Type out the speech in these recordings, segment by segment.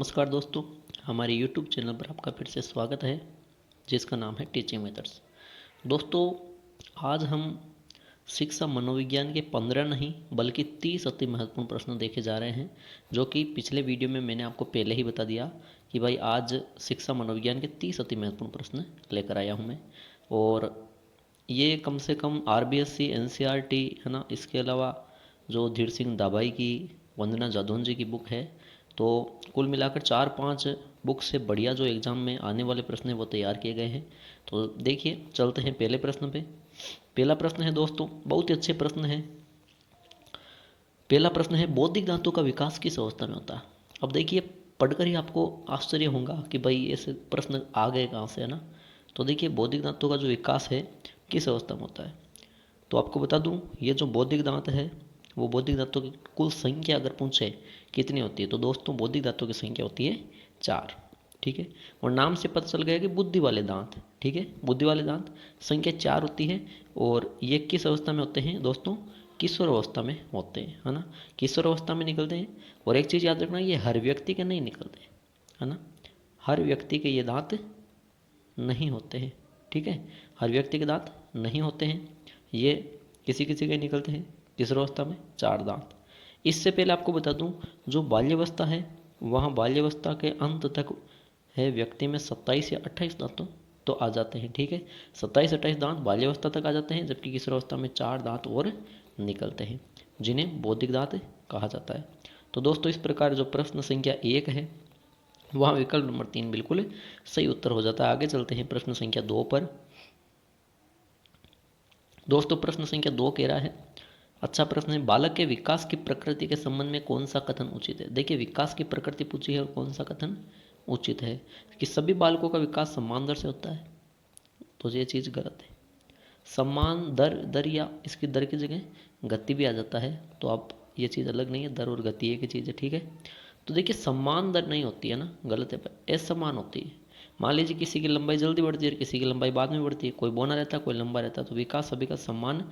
नमस्कार दोस्तों, हमारे YouTube चैनल पर आपका फिर से स्वागत है, जिसका नाम है टीचिंग मेथड्स। दोस्तों, आज हम शिक्षा मनोविज्ञान के 15 नहीं बल्कि 30 अति महत्वपूर्ण प्रश्न देखे जा रहे हैं, जो कि पिछले वीडियो में मैंने आपको पहले ही बता दिया कि भाई आज शिक्षा मनोविज्ञान के 30 अति महत्वपूर्ण प्रश्न लेकर आया हूँ मैं। और ये कम से कम RBSC NCERT है ना, इसके अलावा जो धीर सिंह दाभाई की, वंदना जादौन जी की बुक है, तो कुल मिलाकर 4-5 बुक से बढ़िया जो एग्ज़ाम में आने वाले प्रश्न हैं वो तैयार किए गए हैं। तो देखिए, चलते हैं पहले प्रश्न पे। पहला प्रश्न है दोस्तों, बहुत ही अच्छे प्रश्न है। पहला प्रश्न है, बौद्धिक दांतों का विकास किस अवस्था में होता है? अब देखिए, पढ़कर ही आपको आश्चर्य होगा कि भाई ऐसे प्रश्न आ गए कहाँ से, है ना। तो देखिए, बौद्धिक दांतों का जो विकास है किस अवस्था में होता है, तो आपको बता दूं, ये जो बौद्धिक दांत है वो बौद्धिक दांतों की कुल संख्या अगर पूछे कितनी होती है, तो दोस्तों बौद्धिक दांतों की संख्या होती है 4। ठीक है, और नाम से पता चल गया कि बुद्धि वाले दांत। ठीक है, बुद्धि वाले दांत संख्या 4 होती है। और ये किस अवस्था में होते हैं दोस्तों? किशोर अवस्था में होते हैं, है ना। किशोर अवस्था में निकलते हैं। और एक चीज़ याद रखना, ये हर व्यक्ति के नहीं निकलते, है ना। हर व्यक्ति के ये दांत नहीं होते हैं। ठीक है, हर व्यक्ति के दांत नहीं होते हैं, ये किसी किसी के निकलते हैं। किशोरावस्था में 4 दांत। इससे पहले आपको बता दूं, जो बाल्यावस्था है वहाँ बाल्यावस्था के अंत तक है व्यक्ति में 27 या 28 दांतों तो आ जाते हैं। ठीक है, 27-28 दांत बाल्यावस्था तक आ जाते हैं, जबकि किशोरावस्था में 4 दांत और निकलते हैं, जिन्हें बौद्धिक दांत कहा जाता है। तो दोस्तों, इस प्रकार जो प्रश्न संख्या 1 है वहाँ विकल्प नंबर 3 बिल्कुल सही उत्तर हो जाता है। आगे चलते हैं प्रश्न संख्या 2 पर। दोस्तों, प्रश्न संख्या 2 कह रहा है, अच्छा प्रश्न है, बालक के विकास की प्रकृति के संबंध में कौन सा कथन उचित है? देखिए, विकास की प्रकृति पूछी है और कौन सा कथन उचित है कि सभी बालकों का विकास समान दर से होता है, तो ये चीज़ गलत है। समान दर, दर या इसकी दर की जगह गति भी आ जाता है, तो आप ये चीज़ अलग नहीं है, दर और गति एक ही चीज़ है। ठीक है, तो देखिए, समान दर नहीं होती है ना, गलत है, असमान होती है। मान लीजिए किसी की लंबाई जल्दी बढ़ती है और किसी की लंबाई बाद में बढ़ती है, कोई बौना रहता है कोई लंबा रहता है, तो विकास सभी का समान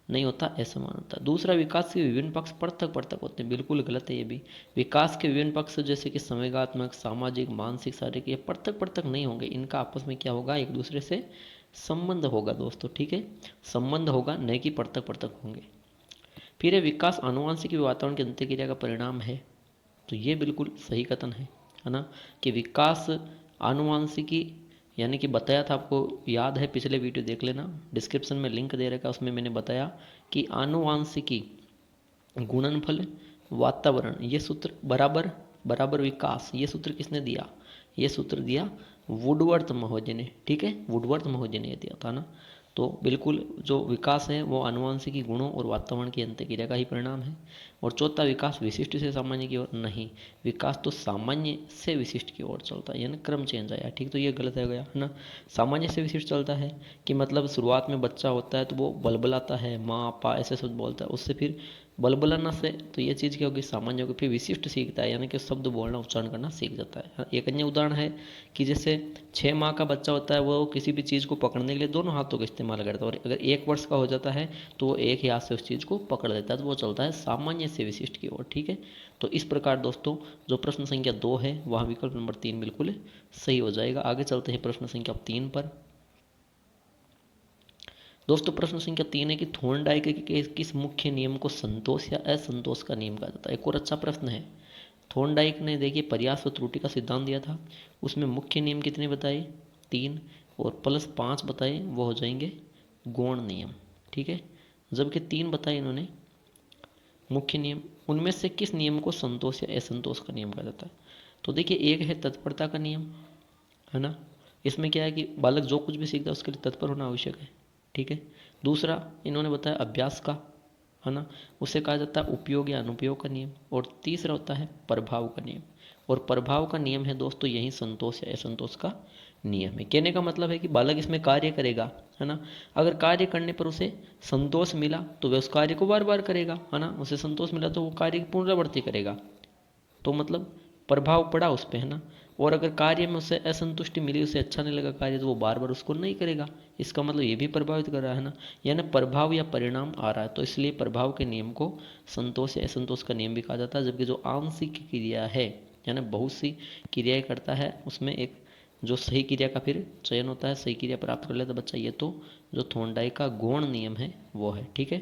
नहीं होता, असमान होता है। दूसरा, विकास के विभिन्न पक्ष पृथक पृथक होते हैं, बिल्कुल गलत है ये भी। विकास के विभिन्न पक्ष जैसे कि संवेगात्मक, सामाजिक, मानसिक, शारीरिक, ये पृथक पृथक नहीं होंगे, इनका आपस में क्या होगा, एक दूसरे से संबंध होगा दोस्तों। ठीक है, संबंध होगा, न कि पृथक पृथक होंगे। फिर ये विकास आनुवंशिक वातावरण की अंत्यक्रिया का परिणाम है, तो ये बिल्कुल सही कथन है ना, कि विकास आनुवंशिकी, यानी कि बताया था आपको, याद है पिछले वीडियो देख लेना, डिस्क्रिप्शन में लिंक दे रखा, उसमें मैंने बताया कि आनुवंशिकी, गुणनफल, वातावरण, ये सूत्र बराबर बराबर विकास, ये सूत्र किसने दिया? ये सूत्र दिया वुडवर्थ महोदय ने। ठीक है, वुडवर्थ महोदय ने दिया था ना। तो बिल्कुल जो विकास है वो आनुवंशिकी, गुणों और वातावरण की अंतक्रिया का ही परिणाम है। और चौथा, विकास विशिष्ट से सामान्य की ओर नहीं, विकास तो सामान्य से विशिष्ट की ओर चलता है, यानी क्रम चेंज आया। ठीक, तो ये गलत हो गया, है ना। सामान्य से विशिष्ट चलता है कि मतलब शुरुआत में बच्चा होता है तो वो बलबलाता है, माँ पा ऐसे शब्द बोलता है, उससे फिर बलबलाना से तो ये चीज़ क्या होगी, सामान्य होगी। फिर विशिष्ट सीखता है, यानी कि शब्द बोलना, उच्चारण करना सीख जाता है। एक अन्य उदाहरण है कि जैसे 6 माह का बच्चा होता है, वो किसी भी चीज़ को पकड़ने के लिए दोनों हाथों का इस्तेमाल करता है, और अगर 1 वर्ष का हो जाता है तो वो एक ही हाथ से उस चीज़ को पकड़ लेता है, तो वो चलता है सामान्य से विशिष्ट की ओर। ठीक है, तो इस प्रकार दोस्तों जो प्रश्न संख्या 2 है वहाँ विकल्प नंबर 3 बिल्कुल सही हो जाएगा। आगे चलते हैं प्रश्न संख्या 3 पर। दोस्तों, प्रश्न संख्या 3 है कि थॉर्नडाइक के किस मुख्य नियम को संतोष या असंतोष का नियम कहा जाता है? एक और अच्छा प्रश्न है। थॉर्नडाइक ने देखिए प्रयास और त्रुटि का सिद्धांत दिया था, उसमें मुख्य नियम कितने बताए? 3, और +5 बताए, वो हो जाएंगे गौण नियम। ठीक है, जबकि 3 बताए इन्होंने मुख्य नियम, उनमें से किस नियम को संतोष या असंतोष का नियम कहा जाता है? तो देखिए, एक है तत्परता का नियम, है ना। इसमें क्या है कि बालक जो कुछ भी सीखता है उसके लिए तत्पर होना आवश्यक है। ठीक है, दूसरा इन्होंने बताया अभ्यास का, है ना, उसे कहा जाता है उपयोग या अनुपयोग का नियम। और तीसरा होता है प्रभाव का नियम, और प्रभाव का नियम है दोस्तों यही संतोष या असंतोष का नियम है। कहने का मतलब है कि बालक इसमें कार्य करेगा, है ना, अगर कार्य करने पर उसे संतोष मिला तो वह उस कार्य को बार बार करेगा, है ना, उसे संतोष मिला तो वो कार्य की पुनरावृत्ति करेगा, तो मतलब प्रभाव पड़ा उस पर, है ना। और अगर कार्य में उसे असंतुष्टि मिली, उसे अच्छा नहीं लगा कार्य, तो वो बार बार उसको नहीं करेगा, इसका मतलब ये भी प्रभावित कर रहा है ना, यानी प्रभाव या परिणाम आ रहा है, तो इसलिए प्रभाव के नियम को संतोष या असंतोष का नियम भी कहा जाता है। जबकि जो आंशिक क्रिया है, यानी बहुत सी क्रियाएं करता है, उसमें एक जो सही क्रिया का फिर चयन होता है, सही क्रिया प्राप्त कर लेता बच्चा। ये तो जो थॉर्नडाइक का गौण नियम है वो है। ठीक है,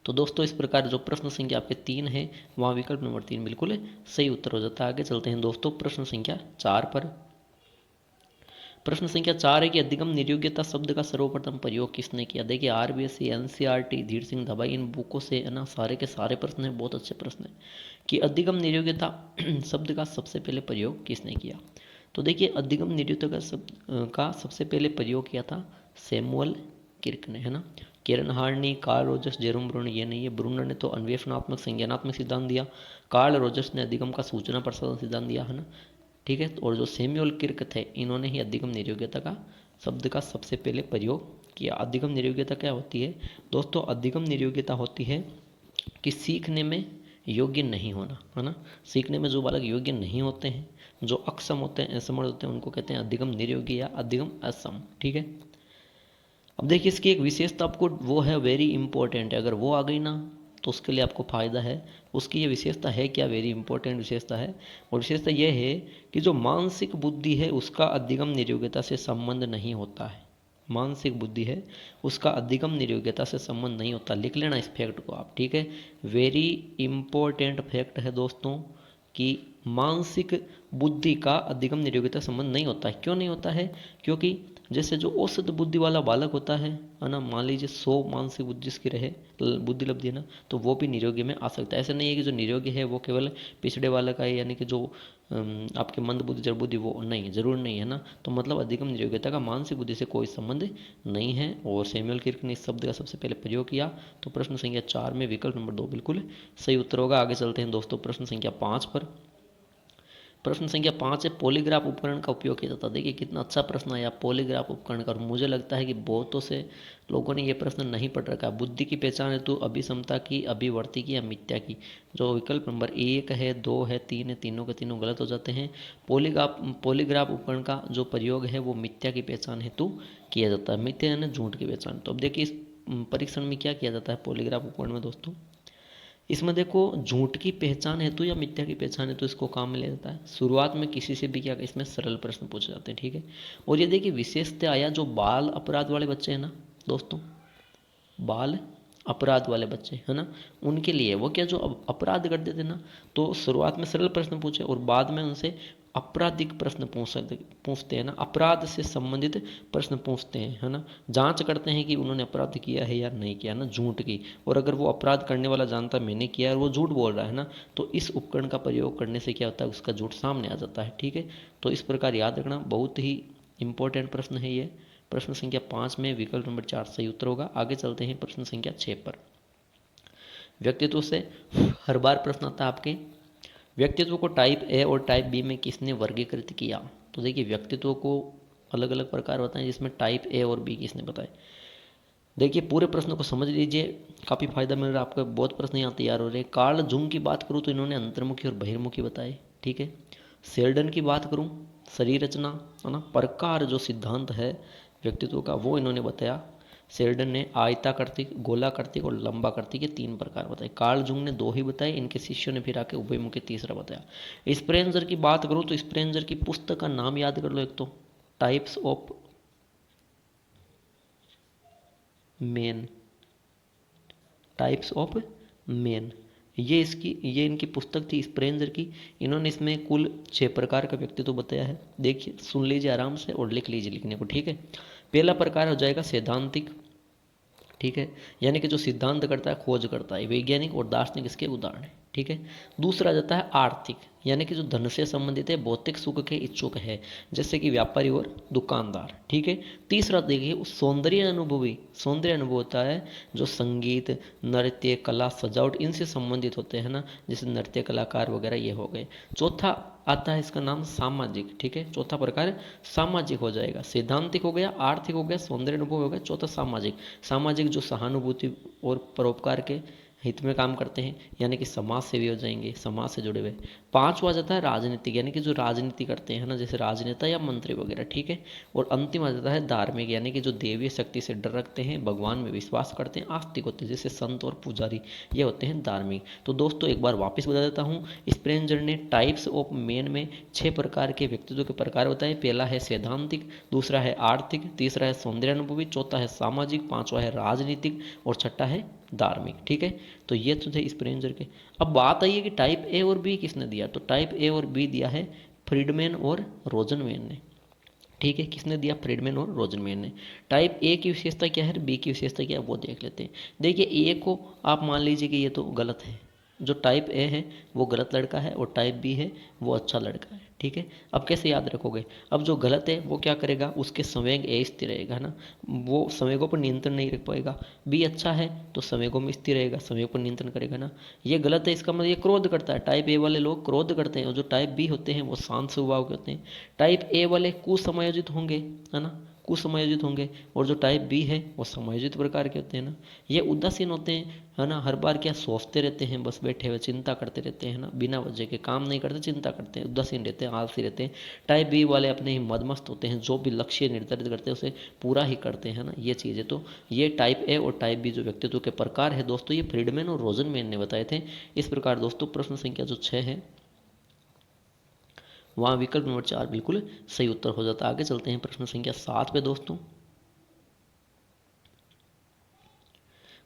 तो दोस्तों इस प्रकार जो प्रश्न संख्या आपके 3 है वहाँ विकल्प नंबर 3 बिल्कुल सही उत्तर हो जाता है। आगे चलते हैं दोस्तों प्रश्न संख्या 4 पर। प्रश्न संख्या 4 है कि अधिगम नियोग्यता शब्द का सर्वप्रथम प्रयोग किसने किया। देखिए आरबीएससी, एनसीईआरटी, धीर सिंह दबाई, इन बुकों से है ना सारे के सारे प्रश्न हैं, बहुत अच्छे प्रश्न हैं कि अधिगम नियोग्यता शब्द का सबसे पहले प्रयोग किसने किया। तो देखिए अधिगम नियोग्यता का सबसे पहले प्रयोग किया था सैमुअल किर्क ने, है ना। Karen Horney, Carl Rogers, Jerome Bruner ये नहीं है। ब्रूनर ने तो अन्वेषणात्मक संज्ञानात्मक सिद्धांत दिया, कार्ल रोजर्स ने अधिगम का सूचना प्रसारण सिद्धांत दिया, है ना। ठीक है, और जो सैमुअल किर्क थे इन्होंने ही अधिगम नियोग्यता का शब्द का सबसे पहले प्रयोग किया। अधिगम नियोग्यता क्या होती है दोस्तों? अधिगम नियोग्यता होती है कि सीखने में योग्य नहीं होना, है ना। सीखने में जो बालक योग्य नहीं होते हैं, जो अक्षम होते हैं, असमर्थ होते हैं, उनको कहते हैं अधिगम नियोग्य या अधिगम असम। ठीक है, अब देखिए इसकी एक विशेषता आपको वो है वेरी इंपॉर्टेंट है, अगर वो आ गई ना तो उसके लिए आपको फ़ायदा है। उसकी ये विशेषता है क्या? वेरी इंपॉर्टेंट विशेषता है, और विशेषता ये है कि जो मानसिक बुद्धि है उसका अधिगम नियोग्यता से संबंध नहीं होता है। मानसिक बुद्धि है उसका अधिगम नियोग्यता से संबंध नहीं होता। लिख लेना इस फैक्ट को आप, ठीक है। वेरी इंपॉर्टेंट फैक्ट है दोस्तों कि मानसिक बुद्धि का अधिगम नियोग्यता संबंध नहीं होता है। क्यों नहीं होता है? क्योंकि जैसे जो औसत बुद्धि वाला बालक होता है ना, मान लीजिए 100 मानसिक बुद्धि जिसकी रहे, बुद्धि लब्धि है ना, तो वो भी निरोगी में आ सकता है। ऐसा नहीं है कि जो निरोगी है वो केवल पिछड़े वाला का है, यानी कि जो आपके मंद बुद्धि जड़ बुद्धि वो नहीं, जरूर नहीं है ना। तो मतलब अधिगम निरोग्यता का मानसिक बुद्धि से कोई संबंध नहीं है, और सैमुअल किर्क ने इस शब्द का सबसे पहले प्रयोग किया। तो प्रश्न संख्या 4 में विकल्प नंबर 2 बिल्कुल सही उत्तर होगा। आगे चलते हैं दोस्तों प्रश्न संख्या 5 पर। प्रश्न संख्या 5 है पॉलीग्राफ उपकरण का उपयोग किया जाता है। देखिए कितना अच्छा प्रश्न आया पॉलीग्राफ उपकरण का, और मुझे लगता है कि बहुतों से लोगों ने ये प्रश्न नहीं पढ़ रखा। बुद्धि की पहचान है तो अभिसमता की, अभिवर्ती की या मिथ्या की। जो विकल्प नंबर 1 है, 2 है, 3 है, तीनों के तीनों गलत हो जाते हैं। पॉलीग्राफ उपकरण का जो प्रयोग है वो मिथ्या की पहचान हेतु किया जाता है। मिथ्या यानी झूठ की पहचान। तो अब देखिए इस परीक्षण में क्या किया जाता है पॉलीग्राफ उपकरण में दोस्तों? इसमें देखो झूठ की पहचान हेतु या मिथ्या की पहचान हेतु इसको काम में लिया जाता है। शुरुआत में किसी से भी क्या इसमें सरल प्रश्न पूछे जाते हैं, ठीक है। और ये देखिए विशेषता आया जो बाल अपराध वाले बच्चे हैं ना दोस्तों, बाल अपराध वाले बच्चे है ना, उनके लिए वो क्या जो अपराध करते थे ना, तो शुरुआत में सरल प्रश्न पूछे और बाद में उनसे आपराधिक प्रश्न पूछते हैं ना, अपराध से संबंधित प्रश्न पूछते हैं, है ना। जांच करते हैं कि उन्होंने अपराध किया है या नहीं किया ना, झूठ की। और अगर वो अपराध करने वाला जानता है मैंने किया है और वो झूठ बोल रहा है ना, तो इस उपकरण का प्रयोग करने से क्या होता है उसका झूठ सामने आ जाता है, ठीक है। तो इस प्रकार याद रखना, बहुत ही इंपॉर्टेंट प्रश्न है ये। प्रश्न संख्या 5 में विकल्प नंबर 4 सही उत्तर होगा। आगे चलते हैं प्रश्न संख्या 6 पर। व्यक्तित्व से हर बार प्रश्न आता है आपके, व्यक्तित्व को टाइप ए और टाइप बी में किसने वर्गीकृत किया। तो देखिए व्यक्तित्व को अलग अलग प्रकार बताएं, जिसमें टाइप ए और बी किसने बताए। देखिए पूरे प्रश्न को समझ लीजिए, काफ़ी फायदा मिल रहा है आपको, बहुत प्रश्न यहाँ तैयार हो रहे हैं। कार्ल जुंग की बात करूँ तो इन्होंने अंतर्मुखी और बहिर्मुखी बताए, ठीक है। सेल्डन की बात करूँ शरीर रचना, है ना, प्रकार जो सिद्धांत है व्यक्तित्व का वो इन्होंने बताया। सेल्डन ने आयताकृतिक, गोलाकृतिक और लंबाकृतिक के 3 प्रकार बताए। कार्ल जुंग ने 2 ही बताए, इनके शिष्यों ने फिर आके उभयमुखी तीसरा बताया। स्प्रेंजर की बात करूँ तो स्प्रेंजर की पुस्तक का नाम याद कर लो, एक तो types of man, types of man, ये इनकी पुस्तक थी स्प्रेंजर की। इन्होंने इसमें कुल 6 प्रकार का व्यक्तित्व बताया है। देखिए सुन लीजिए आराम से और लिख लीजिए लिखने को, ठीक है। पहला प्रकार हो जाएगा सैद्धांतिक, ठीक है, यानी कि जो सिद्धांत करता है, खोज करता है। वैज्ञानिक और दार्शनिक इसके उदाहरण है, ठीक है। दूसरा जाता है आर्थिक, यानी कि जो धन से संबंधित है, भौतिक सुख के इच्छुक है, जैसे कि व्यापारी और दुकानदार, ठीक है। तीसरा देखिए सौंदर्य अनुभवी, सौंदर्य अनुभव होता है जो संगीत, नृत्य, कला, सजावट इनसे संबंधित होते हैं ना, जैसे नृत्य कलाकार वगैरह ये हो गए। चौथा आता है इसका नाम सामाजिक, ठीक है। चौथा प्रकार सामाजिक हो जाएगा। सैद्धांतिक हो गया, आर्थिक हो गया, सौंदर्य अनुभव हो गया, चौथा सामाजिक। सामाजिक जो सहानुभूति और परोपकार के हित में काम करते हैं यानी कि समाज सेवी हो जाएंगे, समाज से जुड़े हुए। पांचवा आ जाता है राजनीतिक, यानी कि जो राजनीति करते हैं ना, जैसे राजनेता या मंत्री वगैरह, ठीक है। और अंतिम आ जाता है धार्मिक, यानी कि जो देवीय शक्ति से डर रखते हैं, भगवान में विश्वास करते हैं, आस्तिक होते हैं, जैसे संत और पुजारी, ये होते हैं धार्मिक। तो दोस्तों एक बार वापस बता देता हूँ, स्प्रेंजर ने टाइप्स ऑफ मैन में 6 प्रकार के व्यक्तित्व के प्रकार बताए। पहला है सैद्धांतिक, दूसरा है आर्थिक, तीसरा है सौंदर्यानुभवी, चौथा है सामाजिक, पांचवा है राजनीतिक और छठा है धार्मिक, ठीक है। तो ये तो थे स्प्रेंजर के। अब बात आई है कि टाइप ए और बी किसने दिया, तो टाइप ए और बी दिया है फ्रीडमैन और रोजनमैन ने, ठीक है। किसने दिया, फ्रीडमैन और रोजनमैन ने। टाइप ए की विशेषता क्या है, बी की विशेषता क्या है, वो देख लेते हैं। देखिए ए को आप मान लीजिए कि ये तो गलत है, जो टाइप ए है वो गलत लड़का है और टाइप बी है वो अच्छा लड़का है, ठीक है। अब कैसे याद रखोगे, अब जो गलत है वो क्या करेगा, उसके संवेग ए स्थिर रहेगा ना, वो संवेगों पर नियंत्रण नहीं रख पाएगा। बी अच्छा है तो संवेगों में स्थिर रहेगा, संवेग पर नियंत्रण करेगा ना। ये गलत है, इसका मतलब ये क्रोध करता है। टाइप ए वाले लोग क्रोध करते हैं और जो टाइप बी होते हैं वो शांत स्वभाव के होते हैं। टाइप ए वाले कुसमायोजित होंगे, है ना, कुसमायोजित होंगे, और जो टाइप बी है वो समायोजित प्रकार के होते हैं ना। ये उदासीन होते हैं, है ना, हर बार क्या सोचते रहते हैं, बस बैठे हुए चिंता करते रहते हैं ना, बिना वजह के काम नहीं करते, चिंता करते हैं, उदासीन रहते हैं, आलसी रहते हैं। टाइप बी वाले अपने ही मदमस्त होते हैं, जो भी लक्ष्य निर्धारित करते हैं उसे पूरा ही करते हैं ना, ये चीज़ है। तो ये टाइप ए और टाइप बी जो व्यक्तित्व के प्रकार है दोस्तों, ये फ्रीडमैन और रोजनमैन ने बताए थे। इस प्रकार दोस्तों प्रश्न संख्या जो 6 है वहाँ विकल्प नंबर 4 बिल्कुल सही उत्तर हो जाता है। आगे चलते हैं प्रश्न संख्या 7 पे दोस्तों।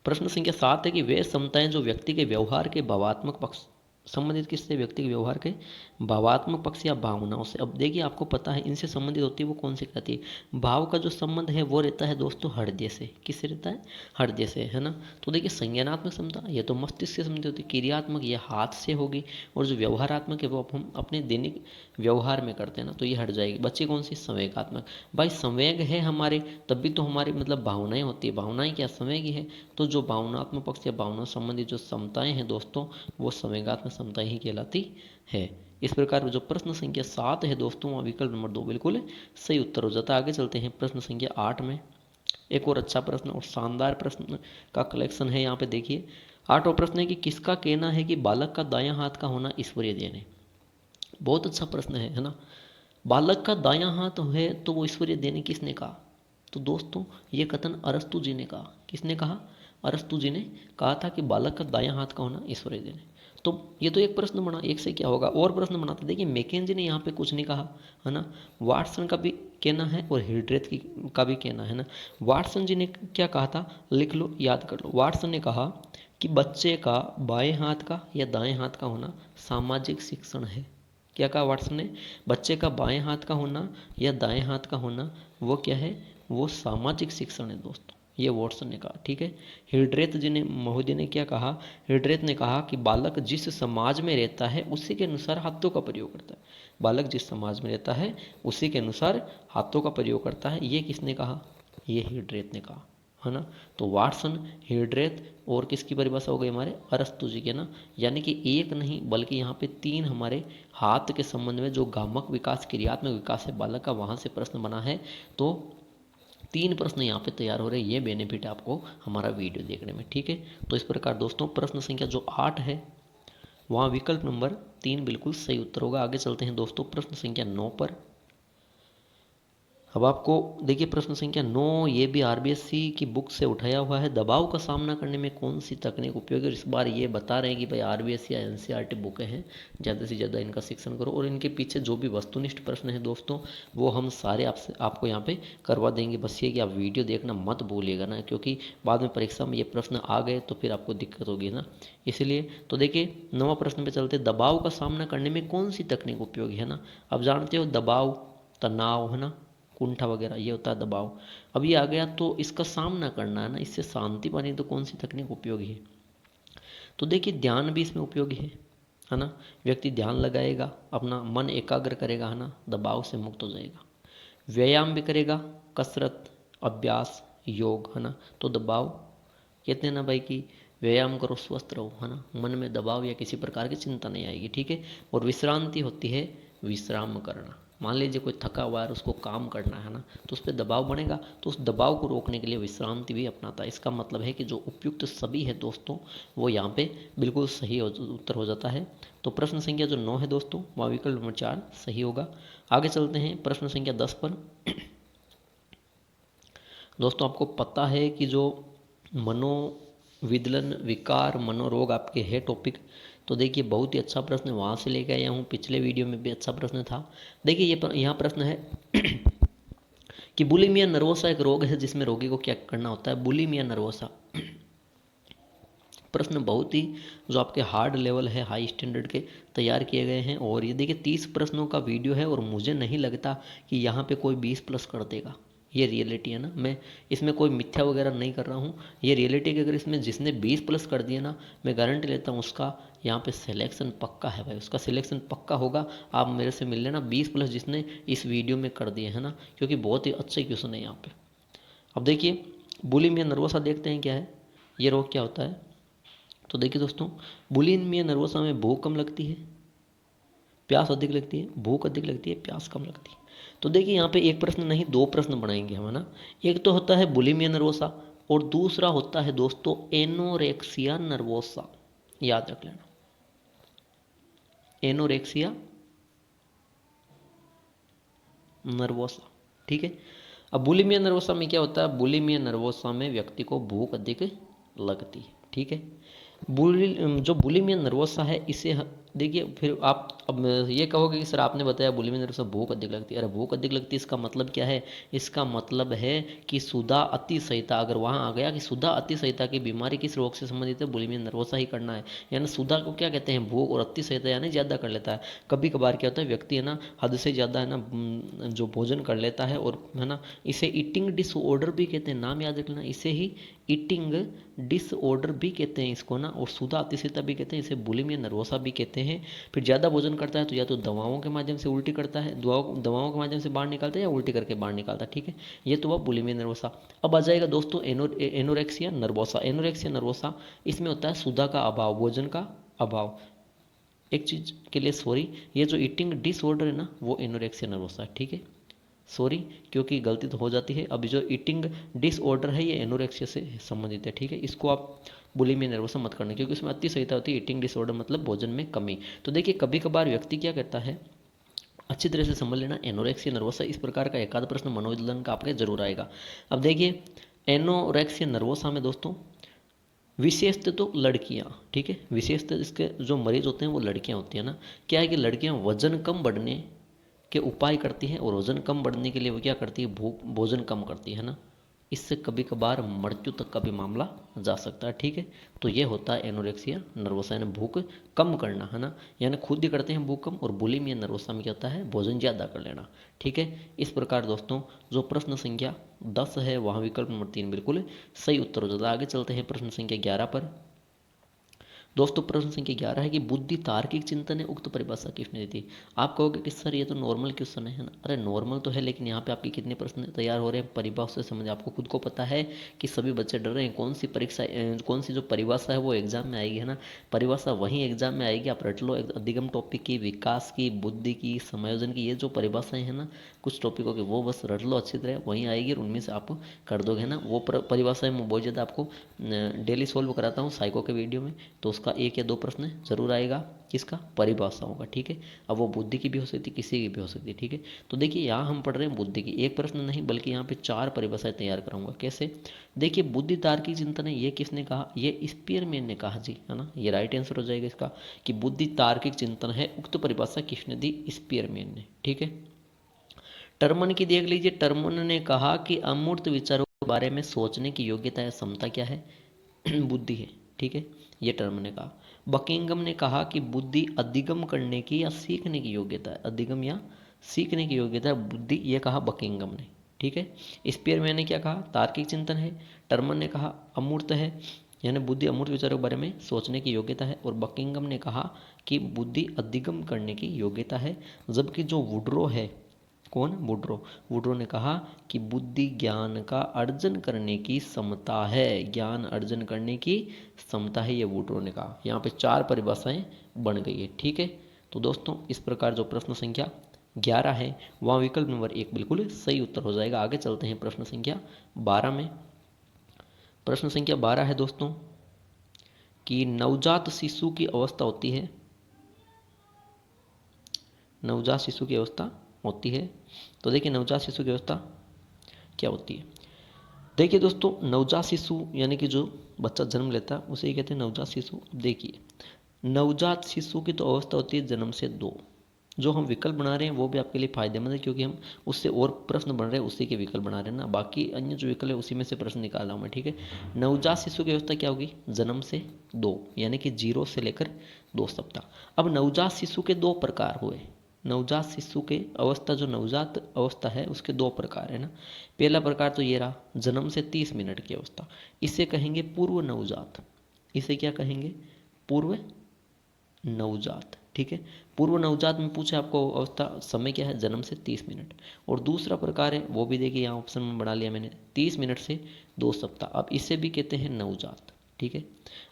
प्रश्न संख्या 7 है कि वे क्षमताएं जो व्यक्ति के व्यवहार के भावात्मक पक्ष, संबंधित किससे, व्यक्ति के व्यवहार के भावात्मक पक्ष या भावनाओं से। अब देखिए आपको पता है इनसे संबंधित होती है वो कौन सी कहती है। भाव का जो संबंध है वो रहता है दोस्तों हृदय से, किससे रहता है, हृदय से, है ना। तो देखिए संज्ञानात्मक क्षमता ये तो मस्तिष्क से संबंधित होती है, क्रियात्मक ये हाथ से होगी, और जो व्यवहारात्मक है वो हम अपने दैनिक व्यवहार में करते हैं ना, तो ये हट जाएगी। बच्चे कौन सी, संवेगात्मक। भाई संवेग है हमारे तभी तो हमारी मतलब भावनाएं होती है, भावनाएं क्या, संवेग ही है। तो जो भावनात्मक पक्ष या भावना संबंधित जो क्षमताएं हैं दोस्तों वो संवेगात्मक क्षमताएं ही कहलाती है। इस प्रकार जो प्रश्न संख्या 7 है दोस्तों वहाँ विकल्प नंबर 2 बिल्कुल सही उत्तर हो जाता है। आगे चलते हैं प्रश्न संख्या 8 में। एक और अच्छा प्रश्न और शानदार प्रश्न का कलेक्शन है यहाँ पे, देखिए। 8वां प्रश्न है कि किसका कहना है कि बालक का दायां हाथ का होना ईश्वरीय देन है। बहुत अच्छा प्रश्न है ना। बालक का दायां हाथ है तो वो ईश्वरीय देन किसने कहा, तो दोस्तों ये कथन अरस्तु जी ने कहा। किसने कहा, अरस्तु जी ने कहा था कि बालक का दायां हाथ का होना ईश्वरीय देन है। तो ये तो एक प्रश्न बना, एक से क्या होगा, और प्रश्न बनाते। देखिए मैकेंजी ने यहाँ पे कुछ नहीं कहा, है ना। वाटसन का भी कहना है और हिल्ड्रेथ का भी कहना है ना। वाटसन जी ने क्या कहा था, लिख लो, याद कर लो। वाटसन ने कहा कि बच्चे का बाएं हाथ का या दाएं हाथ का होना सामाजिक शिक्षण है। क्या कहा वाटसन ने, बच्चे का बाएं हाथ का होना या दाएं हाथ का होना वो क्या है, वो सामाजिक शिक्षण है दोस्तों, ये वाटसन ने कहा, ठीक है। हिल्ड्रेथ जी ने, महोदय ने क्या कहा, हिल्ड्रेथ ने कहा कि बालक जिस समाज में रहता है उसी के अनुसार हाथों का प्रयोग करता है। बालक जिस समाज में रहता है उसी के अनुसार हाथों का प्रयोग करता है, ये किसने कहा, ये हिल्ड्रेथ ने कहा, है ना। तो वाटसन, हिल्ड्रेथ और किसकी परिभाषा हो गई, हमारे अरस्तु जी के ना। यानी कि एक नहीं बल्कि यहाँ पे 3 हमारे हाथ के संबंध में जो गामक विकास, क्रियात्मक विकास है बालक का, वहाँ से प्रश्न बना है। तो 3 प्रश्न यहाँ पे तैयार हो रहे हैं, ये बेनिफिट आपको हमारा वीडियो देखने में, ठीक है। तो इस प्रकार दोस्तों प्रश्न संख्या जो 8 है वहाँ विकल्प नंबर 3 बिल्कुल सही उत्तर होगा। आगे चलते हैं दोस्तों प्रश्न संख्या 9 पर। अब आपको देखिए प्रश्न संख्या 9 ये भी आरबीएससी की बुक से उठाया हुआ है। दबाव का सामना करने में कौन सी तकनीक उपयोगी है। और इस बार ये बता रहे हैं कि भाई आरबीएससी या एनसीईआरटी बुकें हैं, ज़्यादा से ज़्यादा इनका शिक्षण करो। और इनके पीछे जो भी वस्तुनिष्ठ प्रश्न है दोस्तों वो हम सारे आपको यहाँ पे करवा देंगे। बस ये कि आप वीडियो देखना मत भूलिएगा ना, क्योंकि बाद में परीक्षा में ये प्रश्न आ गए तो फिर आपको दिक्कत होगी ना, इसलिए। तो देखिए 9वां प्रश्न पे चलते, दबाव का सामना करने में कौन सी तकनीक उपयोगी है ना। अब जानते हो दबाव, तनाव, है ना, कुंठा वगैरह ये होता है दबाव। अब ये आ गया तो इसका सामना करना है ना, इससे शांति पानी, तो कौन सी तकनीक उपयोगी है। तो देखिए ध्यान भी इसमें उपयोगी है ना। व्यक्ति ध्यान लगाएगा, अपना मन एकाग्र करेगा, है ना, दबाव से मुक्त हो जाएगा। व्यायाम भी करेगा, कसरत, अभ्यास, योग, है ना। तो दबाव कहते हैं ना भाई कि व्यायाम करो स्वस्थ रहो, है ना, मन में दबाव या किसी प्रकार की चिंता नहीं आएगी, ठीक है। और विश्रांति होती है विश्राम करना, मान लीजिए कोई थका हुआ है और उसको काम करना है ना, तो उस पर दबाव बनेगा, तो उस दबाव को रोकने के लिए विश्रांति भी अपनाता है। इसका मतलब है कि जो उपयुक्त सभी है दोस्तों, वो यहाँ पे बिल्कुल सही उत्तर हो जाता है। तो प्रश्न संख्या जो 9 है दोस्तों, वह विकल्प नंबर 4 सही होगा। आगे चलते हैं प्रश्न संख्या 10 पर। दोस्तों आपको पता है कि जो मनोविदलन, विकार, मनोरोग आपके है टॉपिक, तो देखिए बहुत ही अच्छा प्रश्न वहाँ से लेके आया हूँ, पिछले वीडियो में भी अच्छा प्रश्न था। देखिए ये यहाँ प्रश्न है कि बुलिमिया नर्वोसा एक रोग है जिसमें रोगी को क्या करना होता है। बुलिमिया नर्वोसा प्रश्न बहुत ही जो आपके हार्ड लेवल है, हाई स्टैंडर्ड के तैयार किए गए हैं। और ये देखिए 30 प्रश्नों का वीडियो है और मुझे नहीं लगता कि यहाँ पे कोई 20 प्लस कर देगा। ये रियलिटी है ना, मैं इसमें कोई मिथ्या वगैरह नहीं कर रहा हूँ, ये रियलिटी कि अगर इसमें जिसने 20 प्लस कर दिया ना, मैं गारंटी लेता हूँ उसका यहाँ पे सिलेक्शन पक्का है भाई, उसका सिलेक्शन पक्का होगा। आप मेरे से मिल लेना 20 प्लस जिसने इस वीडियो में कर दिए है ना, क्योंकि बहुत ही अच्छे क्वेश्चन है यहाँ पे। अब देखिए बुलिमिया नर्वोसा देखते हैं क्या है, ये रोग क्या होता है। तो देखिए दोस्तों, बुलिमिया नर्वोसा में भूख कम लगती है, प्यास अधिक लगती है, भूख अधिक लगती है, प्यास कम लगती है। तो देखिए यहाँ पे एक प्रश्न नहीं, दो प्रश्न बनाएंगे हम, है ना। एक तो होता है बुलिमिया नर्वोसा और दूसरा होता है दोस्तों एनोरेक्सिया नर्वोसा। याद रख लेना, एनोरेक्सिया नर्वोसा, ठीक है। अब बुलिमिया नर्वोसा में क्या होता है, बुलिमिया नर्वोसा में व्यक्ति को भूख अधिक लगती है, ठीक है। जो बुलिमिया नर्वोसा है इसे देखिए, फिर आप अब ये कहोगे कि सर आपने बताया बुलिमिया नर्वोसा भूख अधिक लगती है। अरे भूख अधिक लगती है, इसका मतलब क्या है, इसका मतलब है कि सुधा अतिशयता, अगर वहाँ आ गया कि सुधा अतिशयता की बीमारी किस रोग से संबंधित है, बुलिमिया नर्वोसा ही करना है। यानी सुधा को क्या कहते हैं, भूख, और अतिशयता यानी ज़्यादा कर लेता है। कभी कभार क्या होता है, व्यक्ति है ना हद से ज़्यादा है ना जो भोजन कर लेता है, और है ना इसे ईटिंग डिसऑर्डर भी कहते हैं, नाम याद रखना, इसे ही ईटिंग डिसऑर्डर भी कहते हैं इसको ना, और सुधा अतिशयता भी कहते हैं, इसे बुलिमिया नर्वोसा भी कहते हैं। फिर ज़्यादा भोजन करता है तो या तो दवाओं के माध्यम से उल्टी करता है, दवाओं के माध्यम से बाहर निकालता है, या उल्टी करके बाहर निकालता है, ठीक है। ये तो वह बुलिमिया नर्वोसा। अब आ जाएगा दोस्तों एनोरेक्सिया नर्वोसा। एनोरेक्सिया नर्वोसा इसमें होता है सुधा का अभाव, भोजन का अभाव। एक चीज़ के लिए सॉरी, ये जो ईटिंग डिसऑर्डर है ना, वो एनोरेक्सिया नर्वोसा है, ठीक है। सॉरी, क्योंकि गलती तो हो जाती है। अब जो ईटिंग डिसऑर्डर है ये एनोरेक्सिया से संबंधित है, ठीक है। इसको आप बुलिमिया नर्वोसा मत करना, क्योंकि उसमें अतिशयता होती है। ईटिंग डिसऑर्डर मतलब भोजन में कमी। तो देखिए कभी कभार व्यक्ति क्या करता है, अच्छी तरह से समझ लेना, एनोरेक्सिया नर्वोसा इस प्रकार का एकाध प्रश्न मनोविज्ञान का आपके जरूर आएगा। अब देखिए एनोरेक्सिया नर्वोसा में दोस्तों विशेषतः तो लड़कियां, ठीक है, विशेषतः इसके जो मरीज होते हैं वो लड़कियां होती हैं ना। क्या है कि लड़कियां वजन कम बढ़ने के उपाय करती है, और वजन कम बढ़ने के लिए वो क्या करती है, भोजन कम करती है ना। इससे कभी कभार मृत्यु तक का भी मामला जा सकता है, ठीक है। तो ये होता है एनोरेक्सिया नर्वोसा, यानी भूख कम करना, है ना, यानी खुद ही करते हैं भूख कम। और बुलिमिया नर्वोसा में क्या होता है, भोजन ज़्यादा कर लेना, ठीक है। इस प्रकार दोस्तों जो प्रश्न संख्या 10 है वहाँ विकल्प नंबर 3 बिल्कुल सही उत्तर हो जाता है। आगे चलते हैं प्रश्न संख्या 11 पर। दोस्तों प्रश्न संख्या 11 है कि बुद्धि तार्किक चिंतन है, उक्त परिभाषा किसने दी थी। आप कहोगे कि सर ये तो नॉर्मल क्वेश्चन है ना। अरे नॉर्मल तो है, लेकिन यहाँ पे आपके कितने प्रश्न तैयार हो रहे हैं परिभाषा से समझ। आपको खुद को पता है कि सभी बच्चे डर रहे हैं, कौन सी परीक्षा कौन सी जो परिभाषा है वो एग्जाम में आएगी, है ना। परिभाषा वहीं एग्जाम में आएगी, आप रट लो। अधिगम टॉपिक की, विकास की, बुद्धि की, समायोजन की, ये जो परिभाषाएं हैं ना कुछ टॉपिकों की, वो बस रट लो अच्छी तरह, वहीं आएगी और उनमें से आप कर दोगे ना। वो परिभाषाएं मैं बहुत ज़्यादा आपको डेली सॉल्व कराता हूँ साइको के वीडियो में, तो उसका 1 या 2 प्रश्न जरूर आएगा, किसका, परिभाषाओं का, ठीक है। अब वो बुद्धि की भी हो सकती है, किसी की भी हो सकती है, ठीक है। तो देखिए यहाँ हम पढ़ रहे हैं बुद्धि की, एक प्रश्न नहीं बल्कि यहाँ पे 4 परिभाषाएं तैयार कराऊंगा। कैसे, देखिए बुद्धि तार्किक चिंतन है, ये किसने कहा, ये स्पीयरमैन ने कहा जी, है ना। ये राइट आंसर हो जाएगा इसका, कि बुद्धि तार्किक चिंतन है, उक्त परिभाषा किसने दी, स्पीयरमैन ने, ठीक है। टर्मन की देख लीजिए, टर्मन ने कहा कि अमूर्त विचारों के बारे में सोचने की योग्यता या क्षमता क्या है, बुद्धि है, ठीक है। ये टर्म ने कहा। बकिंगम ने कहा कि बुद्धि अधिगम करने की या सीखने की योग्यता है, अधिगम या सीखने की योग्यता है बुद्धि, ये कहा बकिंगम ने, ठीक है। स्पीयरमैन ने क्या कहा, तार्किक चिंतन है। टर्मन ने कहा अमूर्त है, यानी बुद्धि अमूर्त विचारों के बारे में सोचने की योग्यता है। और बकिंगम ने कहा कि बुद्धि अधिगम करने की योग्यता है। जबकि जो वुड्रो है, कौन, वुड्रो, वुड्रो ने कहा कि बुद्धि ज्ञान का अर्जन करने की क्षमता है, ज्ञान अर्जन करने की क्षमता है, ये वुड्रो ने कहा। यहाँ पे 4 परिभाषाएं बन गई है, ठीक है। तो दोस्तों इस प्रकार जो प्रश्न संख्या 11 है, वहाँ विकल्प नंबर 1 बिल्कुल सही उत्तर हो जाएगा। आगे चलते हैं प्रश्न संख्या 12 में। प्रश्न संख्या 12 है दोस्तों कि नवजात शिशु की अवस्था होती है, नवजात शिशु की अवस्था होती है। तो देखिए नवजात शिशु की अवस्था क्या होती है। देखिए दोस्तों, नवजात शिशु यानी कि जो बच्चा जन्म लेता है उसे ही कहते हैं नवजात शिशु। देखिए नवजात शिशु की तो अवस्था होती है जन्म से 2। जो हम विकल्प बना रहे हैं वो भी आपके लिए फायदेमंद है, क्योंकि हम उससे और प्रश्न बन रहे हैं, उसी के विकल्प बना रहे हैं ना। बाकी अन्य जो विकल्प है उसी में से प्रश्न निकाल रहा हूँ मैं, ठीक है। नवजात शिशु की अवस्था क्या होगी, जन्म से 2, यानी कि 0 से लेकर 2 सप्ताह। अब नवजात शिशु के 2 प्रकार हुए। नवजात शिशु के अवस्था, जो नवजात अवस्था है उसके 2 प्रकार है ना। पहला प्रकार तो ये रहा, जन्म से 30 मिनट की अवस्था, इसे कहेंगे पूर्व नवजात। इसे क्या कहेंगे, पूर्व नवजात, ठीक है। पूर्व नवजात में पूछे आपको अवस्था, समय क्या है, जन्म से 30 मिनट। और दूसरा प्रकार है वो भी देखिए यहाँ ऑप्शन में बना लिया मैंने, 30 मिनट से 2 सप्ताह। अब इसे भी कहते हैं नवजात, ठीक है।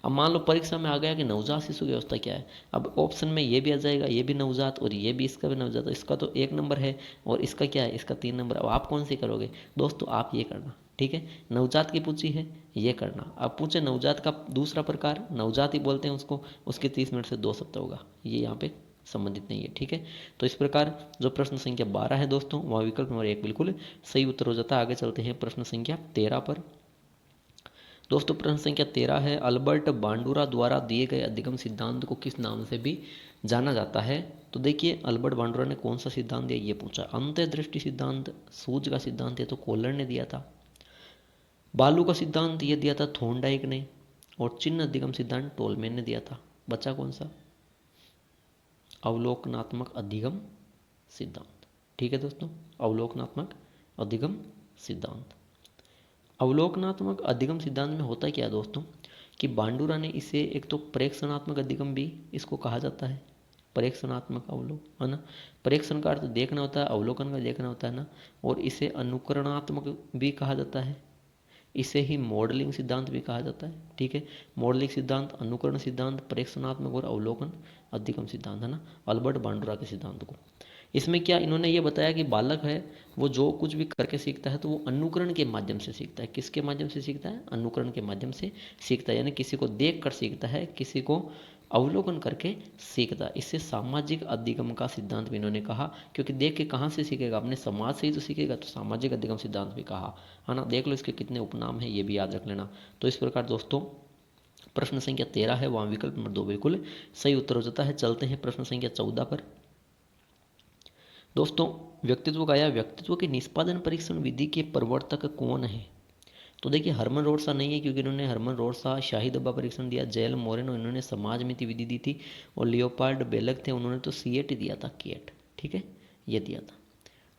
अब मान लो परीक्षा में आ गया कि नवजात शिशु की अवस्था क्या है, अब ऑप्शन में ये भी आ जाएगा, ये भी नवजात और ये भी, इसका भी नवजात। इसका तो 1 नंबर है और इसका क्या है, इसका 3 नंबर। अब आप कौन सी करोगे दोस्तों, आप ये करना, ठीक है। नवजात की पूछी है, ये करना। अब पूछे नवजात का दूसरा प्रकार, नवजात ही बोलते हैं उसको, उसके 30 मिनट से 2 सप्ताह होगा, ये यहाँ पे संबंधित नहीं है, ठीक है। तो इस प्रकार जो प्रश्न संख्या 12 है दोस्तों, वह विकल्प नंबर 1 बिल्कुल सही उत्तर हो जाता है। आगे चलते हैं प्रश्न संख्या 13 पर। दोस्तों प्रश्न संख्या 13 है, अल्बर्ट बांडुरा द्वारा दिए गए अधिगम सिद्धांत को किस नाम से भी जाना जाता है। तो देखिए अल्बर्ट बांडुरा ने कौन सा सिद्धांत दिया, ये पूछा। अंतर्दृष्टि सिद्धांत, सूझ का सिद्धांत, ये तो कोलर ने दिया था। बालू का सिद्धांत ये दिया था थॉर्नडाइक ने। और चिन्ह अधिगम सिद्धांत टोलमैन ने दिया था। बचा कौन सा, अवलोकनात्मक अधिगम सिद्धांत, ठीक है दोस्तों, अवलोकनात्मक अधिगम सिद्धांत। अवलोकनात्मक अधिगम सिद्धांत में होता क्या है दोस्तों, कि बांडुरा ने इसे, एक तो प्रेक्षणात्मक अधिगम भी इसको कहा जाता है, प्रेक्षणात्मक अवलोकन, है ना। प्रेक्षण का अर्थ देखना होता है, अवलोकन का देखना होता है ना। और इसे अनुकरणात्मक भी कहा जाता है, इसे ही मॉडलिंग सिद्धांत भी कहा जाता है, ठीक है। मॉडलिंग सिद्धांत, अनुकरण सिद्धांत, प्रेक्षणात्मक और अवलोकन अधिगम सिद्धांत, है ना, अल्बर्ट बांडुरा के सिद्धांत को। इसमें क्या इन्होंने ये बताया कि बालक है वो जो कुछ भी करके सीखता है तो वो अनुकरण के माध्यम से सीखता है। किसके माध्यम से सीखता है, अनुकरण के माध्यम से सीखता है, यानी किसी को देख कर सीखता है, किसी को अवलोकन करके सीखता है। इससे सामाजिक अधिगम का सिद्धांत भी इन्होंने कहा, क्योंकि देख के कहाँ से सीखेगा, अपने समाज से ही तो सीखेगा, तो सामाजिक अधिगम सिद्धांत भी कहा, है ना। देख लो इसके कितने उपनाम है, ये भी याद रख लेना। तो इस प्रकार दोस्तों प्रश्न संख्या 13 है, वहाँ विकल्प नंबर 2 बिल्कुल सही उत्तर हो जाता है। चलते हैं प्रश्न संख्या 14 पर। दोस्तों व्यक्तित्व का आया, व्यक्तित्व के निष्पादन परीक्षण विधि के प्रवर्तक कौन है। तो देखिए हरमन रोडसा नहीं है, क्योंकि इन्होंने हरमन रोडसा शाही दब्बा परीक्षण दिया। जेल मोरेनो इन्होंने समाज मिति विधि दी थी। और लियोपार्ड बेलक थे, उन्होंने तो सीएट दिया था, केट, ठीक है, ये दिया था।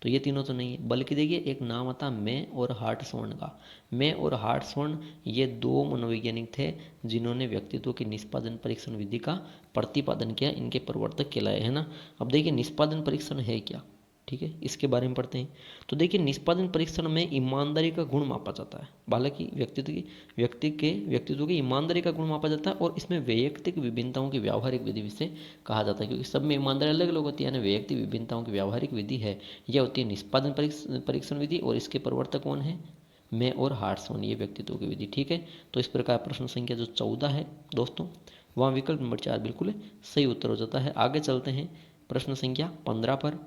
तो ये तीनों तो नहीं है, बल्कि देखिए एक नाम आता मैं और हार्टसोर्न का। मैं और हार्टसोर्न ये 2 मनोवैज्ञानिक थे जिन्होंने व्यक्तित्व के निष्पादन परीक्षण विधि का प्रतिपादन किया, इनके प्रवर्तक कहलाए, है ना। अब देखिए निष्पादन परीक्षण है क्या, ठीक है, इसके बारे में पढ़ते हैं। तो देखिए निष्पादन परीक्षण में ईमानदारी का गुण मापा जाता है। हालांकि व्यक्तित्व की ईमानदारी का गुण मापा जाता है, और इसमें वैयक्तिक विभिन्नताओं की व्यावहारिक विधि से कहा जाता है, क्योंकि सब में ईमानदारी अलग अलग होती है ना। वैयक्तिक विभिन्नताओं की व्यावहारिक विधि है, यह होती है निष्पादन परीक्षण विधि, और इसके प्रवर्तक कौन है, मैं और हार्टसोन, ये व्यक्तित्व की विधि, ठीक है। तो इस प्रकार प्रश्न संख्या जो 14 है दोस्तों, वहाँ विकल्प नंबर 4 बिल्कुल सही उत्तर हो जाता है। आगे चलते हैं प्रश्न संख्या 15 पर।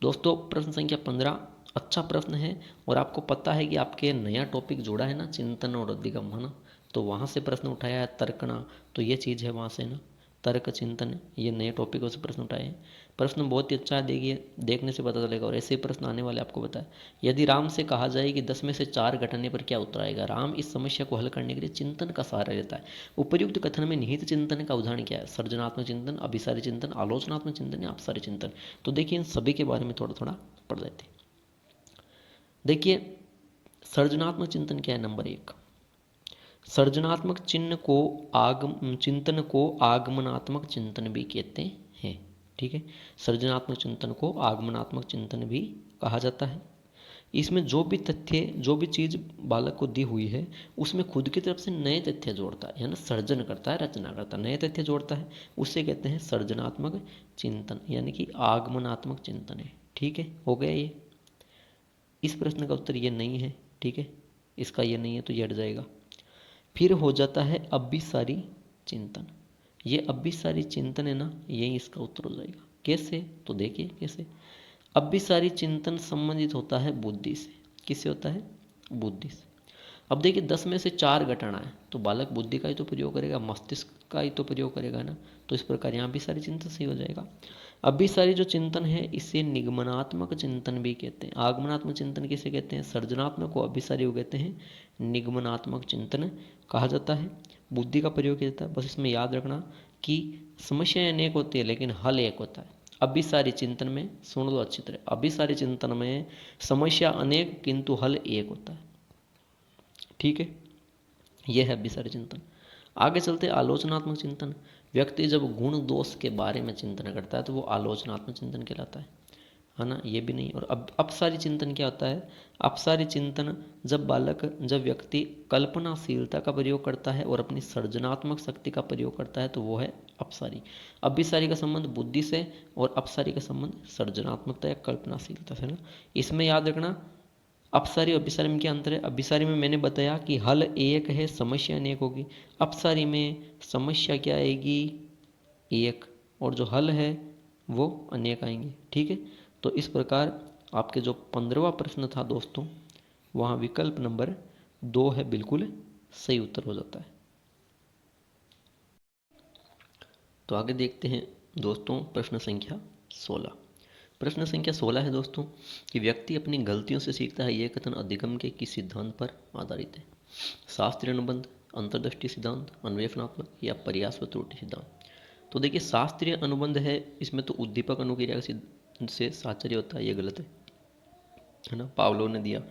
दोस्तों प्रश्न संख्या 15 अच्छा प्रश्न है, और आपको पता है कि आपके नया टॉपिक जोड़ा है ना, चिंतन और अधिगम, है ना। तो वहाँ से प्रश्न उठाया है, तर्कना, तो ये चीज़ है वहाँ से ना, तर्क चिंतन, ये नए टॉपिकों से प्रश्न उठाए हैं। प्रश्न बहुत ही अच्छा है, देखिए देखने से पता चलेगा, और ऐसे ही प्रश्न आने वाले आपको बताए। यदि राम से कहा जाए कि 10 में से 4 घटाने पर क्या उत्तर आएगा, राम इस समस्या को हल करने के लिए चिंतन का सहारा लेता है। उपर्युक्त कथन में निहित चिंतन का उदाहरण क्या है, सर्जनात्मक चिंतन, अभिसारी चिंतन, आलोचनात्मक चिंतन या अपसारी चिंतन। तो देखिए इन सभी के बारे में थोड़ा थोड़ा पढ़ लेते हैं। देखिए सर्जनात्मक चिंतन क्या है, नंबर 1, सर्जनात्मक चिंतन को आगमनात्मक चिंतन भी कहते हैं, ठीक है। सर्जनात्मक चिंतन को आगमनात्मक चिंतन भी कहा जाता है। इसमें जो भी तथ्य, जो भी चीज़ बालक को दी हुई है उसमें खुद की तरफ से नए तथ्य जोड़ता है, यानी सर्जन करता है, रचना करता है, नए तथ्य जोड़ता है, उससे कहते हैं सर्जनात्मक चिंतन, यानी कि आगमनात्मक चिंतन है। ठीक है, हो गया ये। इस प्रश्न का उत्तर ये नहीं है। ठीक है, इसका ये नहीं है तो ये हट जाएगा। फिर हो जाता है अभिसारी चिंतन। ये अभिसारी चिंतन है ना, यही इसका उत्तर हो जाएगा। कैसे, तो देखिए कैसे। अभिसारी चिंतन संबंधित होता है बुद्धि से। किससे होता है? बुद्धि से। अब देखिए 10 में से 4 घटना है तो बालक बुद्धि का ही तो प्रयोग करेगा, मस्तिष्क का ही तो प्रयोग करेगा ना, तो इस प्रकार यहाँ भी सारी चिंतन सही हो जाएगा। अभी सारी जो चिंतन है इसे निगमनात्मक चिंतन भी कहते हैं। आगमनात्मक चिंतन किसे कहते हैं? सर्जनात्मक को अभिसारी को कहते हैं निगमनात्मक चिंतन कहा जाता है। बुद्धि का प्रयोग किया जाता है। बस इसमें याद रखना कि समस्याएं अनेक होती है लेकिन हल एक होता है। अभिसारी चिंतन में, सुन लो अच्छी तरह, अभिसारी चिंतन में समस्या अनेक किंतु हल एक होता है। ठीक है, यह है अभिसारी चिंतन। आगे चलते आलोचनात्मक चिंतन। व्यक्ति जब गुण दोष के बारे में चिंतन करता है तो वो आलोचनात्मक चिंतन कहलाता है ना, ये भी नहीं। और अब अपसारी चिंतन क्या होता है? अपसारी चिंतन जब व्यक्ति कल्पनाशीलता का प्रयोग करता है और अपनी सृजनात्मक शक्ति का प्रयोग करता है तो वो है अपसारी। अभिसारी का संबंध बुद्धि से और अपसारी का संबंध सृजनात्मकता या कल्पनाशीलता से ना। इसमें याद रखना अपसारी और अभिसारी में क्या अंतर है? अभिसारी में मैंने बताया कि हल एक है, समस्या अनेक होगी। अपसारी में समस्या क्या आएगी? एक, और जो हल है वो अनेक आएंगे। ठीक है, तो इस प्रकार आपके जो 15वां प्रश्न था दोस्तों, वहाँ विकल्प नंबर 2 है, बिल्कुल सही उत्तर हो जाता है। तो आगे देखते हैं दोस्तों प्रश्न संख्या 16। प्रश्न संख्या 16 है दोस्तों कि व्यक्ति अपनी गलतियों से सीखता है, यह कथन अधिगम के किस सिद्धांत पर आधारित है? शास्त्रीय अनुबंध, अंतर्दृष्टि सिद्धांत, अन्वेषणात्मक या प्रयास व त्रुटि सिद्धांत? तो देखिए शास्त्रीय अनुबंध है, इसमें तो उद्दीपक अनुक्रिया से साहचर्य होता है, ये गलत है ना, पावलो ने दिया।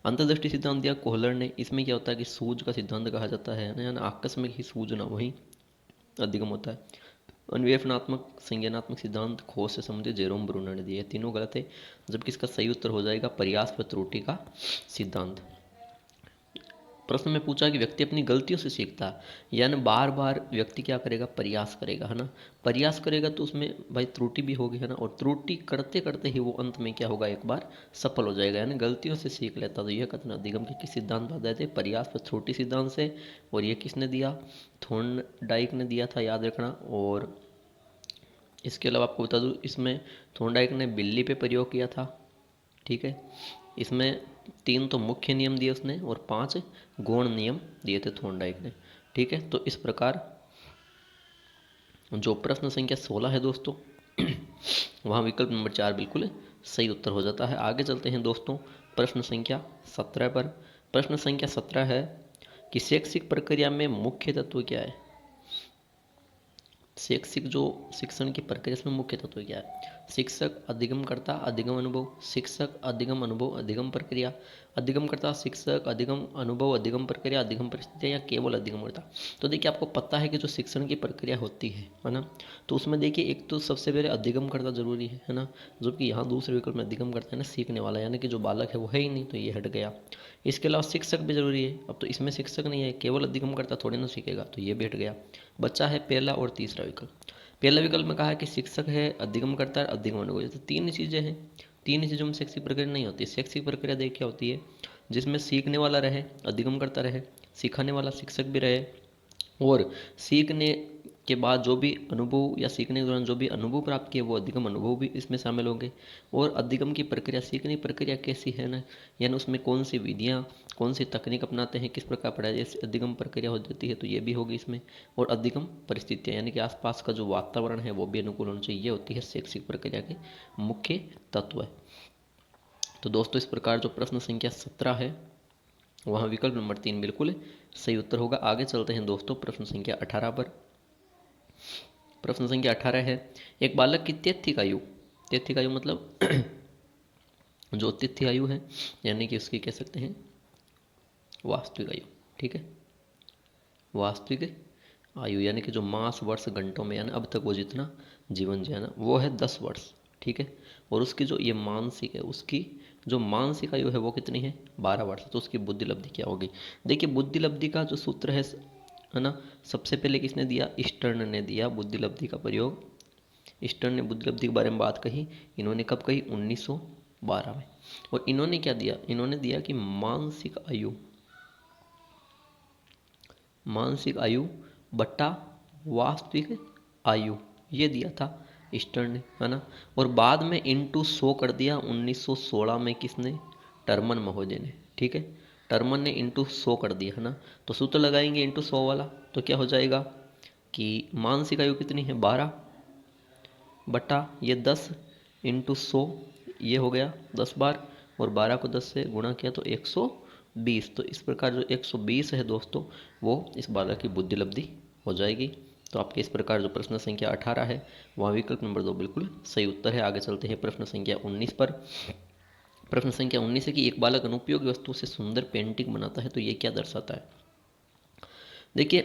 अंतर्दृष्टि सिद्धांत दिया कोहलर ने, इसमें क्या होता है कि सूझ का सिद्धांत कहा जाता है ना, यानी आकस्मिक ही सूझना वही अधिगम होता है। अन्वेषणात्मक संज्ञानात्मक सिद्धांत खोज से संबंधित जेरोम ब्रूनर ने दिए, तीनों गलत है, जबकि इसका सही उत्तर हो जाएगा प्रयास व त्रुटि का सिद्धांत। प्रश्न में पूछा कि व्यक्ति अपनी गलतियों से सीखता है, यानी बार बार व्यक्ति क्या करेगा? प्रयास करेगा, है ना। प्रयास करेगा तो उसमें भाई त्रुटि भी होगी, है ना, और त्रुटि करते करते ही वो अंत में क्या होगा? एक बार सफल हो जाएगा, यानी गलतियों से सीख लेता। तो यह कथन अधिगम के किस सिद्धांत पर आधारित है? प्रयास व त्रुटि सिद्धांत से। और ये किसने दिया? थॉर्नडाइक ने दिया था, याद रखना। और इसके अलावा आपको बता दूँ, इसमें थॉर्नडाइक ने बिल्ली पे प्रयोग किया था। ठीक है, इसमें 3 तो मुख्य नियम दिए उसने और 5 गौण नियम दिए थे थॉर्नडाइक ने। ठीक है, तो इस प्रकार जो प्रश्न संख्या 16 है दोस्तों वहाँ विकल्प नंबर 4 बिल्कुल सही उत्तर हो जाता है। आगे चलते हैं दोस्तों प्रश्न संख्या 17 पर। प्रश्न संख्या 17 है कि शैक्षिक प्रक्रिया में मुख्य तत्व क्या है? शैक्षिक जो शिक्षण की प्रक्रिया, इसमें मुख्य तत्व क्या है? शिक्षक, अधिगमकर्ता, अधिगम अनुभव, शिक्षक, अधिगम अनुभव, अधिगम प्रक्रिया, अधिगमकर्ता, शिक्षक, अधिगम अनुभव, अधिगम प्रक्रिया, अधिगम परिस्थितियाँ, या केवल अधिगमकर्ता? तो देखिए आपको पता है कि जो शिक्षण की प्रक्रिया होती है ना, तो उसमें देखिए एक तो सबसे पहले अधिगमकर्ता जरूरी है ना, जो कि यहाँ दूसरे विकल्प में अधिगमकर्ता है ना, सीखने वाला, यानी कि जो बालक है वो है ही नहीं, तो ये हट गया। इसके अलावा शिक्षक भी जरूरी है, अब तो इसमें शिक्षक नहीं है, केवल अधिगमकर्ता थोड़ी ना सीखेगा, तो ये भी हट गया। बच्चा है पहला और तीसरा विकल्प। पहला विकल्प में कहा है कि शिक्षक है, अधिगम करता है, अधिगम अनुभव, तो 3 चीज़ें हैं। 3 चीज़ों में शैक्षिक प्रक्रिया नहीं होती। शैक्षिक प्रक्रिया देख क्या होती है? जिसमें सीखने वाला रहे, अधिगम करता रहे, सिखाने वाला शिक्षक भी रहे, और सीखने के बाद जो भी अनुभव या सीखने के दौरान जो भी अनुभव प्राप्त किए वो अधिगम अनुभव भी इसमें शामिल होंगे। और अधिगम की प्रक्रिया, सीखने की प्रक्रिया कैसी है ना, यानी उसमें कौन सी विधियाँ, कौन सी तकनीक अपनाते हैं, किस प्रकार पढ़ाई, जैसे अधिगम प्रक्रिया हो जाती है तो ये भी होगी इसमें। और अधिगम परिस्थितियाँ, यानी कि आसपास का जो वातावरण है वो भी अनुकूल होना चाहिए, ये होती है शैक्षिक प्रक्रिया के मुख्य तत्व। तो दोस्तों इस प्रकार जो प्रश्न संख्या 17 है वहाँ विकल्प नंबर 3 बिल्कुल सही उत्तर होगा। आगे चलते हैं दोस्तों प्रश्न संख्या 18 पर। प्रश्न संख्या 18 है, एक बालक की तैथिक आयु, तैथिक आयु मतलब जो तिथि आयु है, यानी कि उसकी कह सकते हैं वास्तविक आयु। ठीक है, वास्तविक आयु यानी कि जो मास वर्ष घंटों में, यानी अब तक वो जितना जीवन जिया ना, वो है 10 वर्ष। ठीक है। और उसकी जो ये मानसिक है, उसकी जो मानसिक आयु है वो कितनी है, 12 वर्ष। तो उसकी बुद्धि लब्धि क्या होगी। देखिए बुद्धि लब्धि का जो सूत्र है ना, सबसे पहले किसने दिया, स्टर्न ने दिया बुद्धि लब्धि का प्रयोग। स्टर्न ने बुद्धि लब्धि के बारे में बात कही, इन्होंने कब कही, 1912 में। और इन्होंने क्या दिया, इन्होंने दिया कि मानसिक आयु बट्टा वास्तविक आयु, ये दिया था ईस्टर्न ने, है ना। और बाद में इंटू 100 कर दिया 1916 में, किसने, टर्मन महोदय ने, ठीक है। टर्मन ने इंटू 100 कर दिया, है ना। तो सूत्र लगाएंगे इंटू 100 वाला, तो क्या हो जाएगा कि मानसिक आयु कितनी है, 12 बटा ये 10 इंटू 100, ये हो गया 10 बार, और 12 को 10 से गुणा किया तो 120। तो इस प्रकार जो 120 है दोस्तों, वो इस बालक की बुद्धि लब्धि हो जाएगी। तो आपके इस प्रकार जो प्रश्न संख्या 18 है, वहाँ विकल्प नंबर 2 बिल्कुल सही उत्तर है। आगे चलते हैं प्रश्न संख्या 19 पर। प्रश्न संख्या 19 है कि एक बालक अनुपयोगी वस्तु से सुंदर पेंटिंग बनाता है, तो ये क्या दर्शाता है। देखिए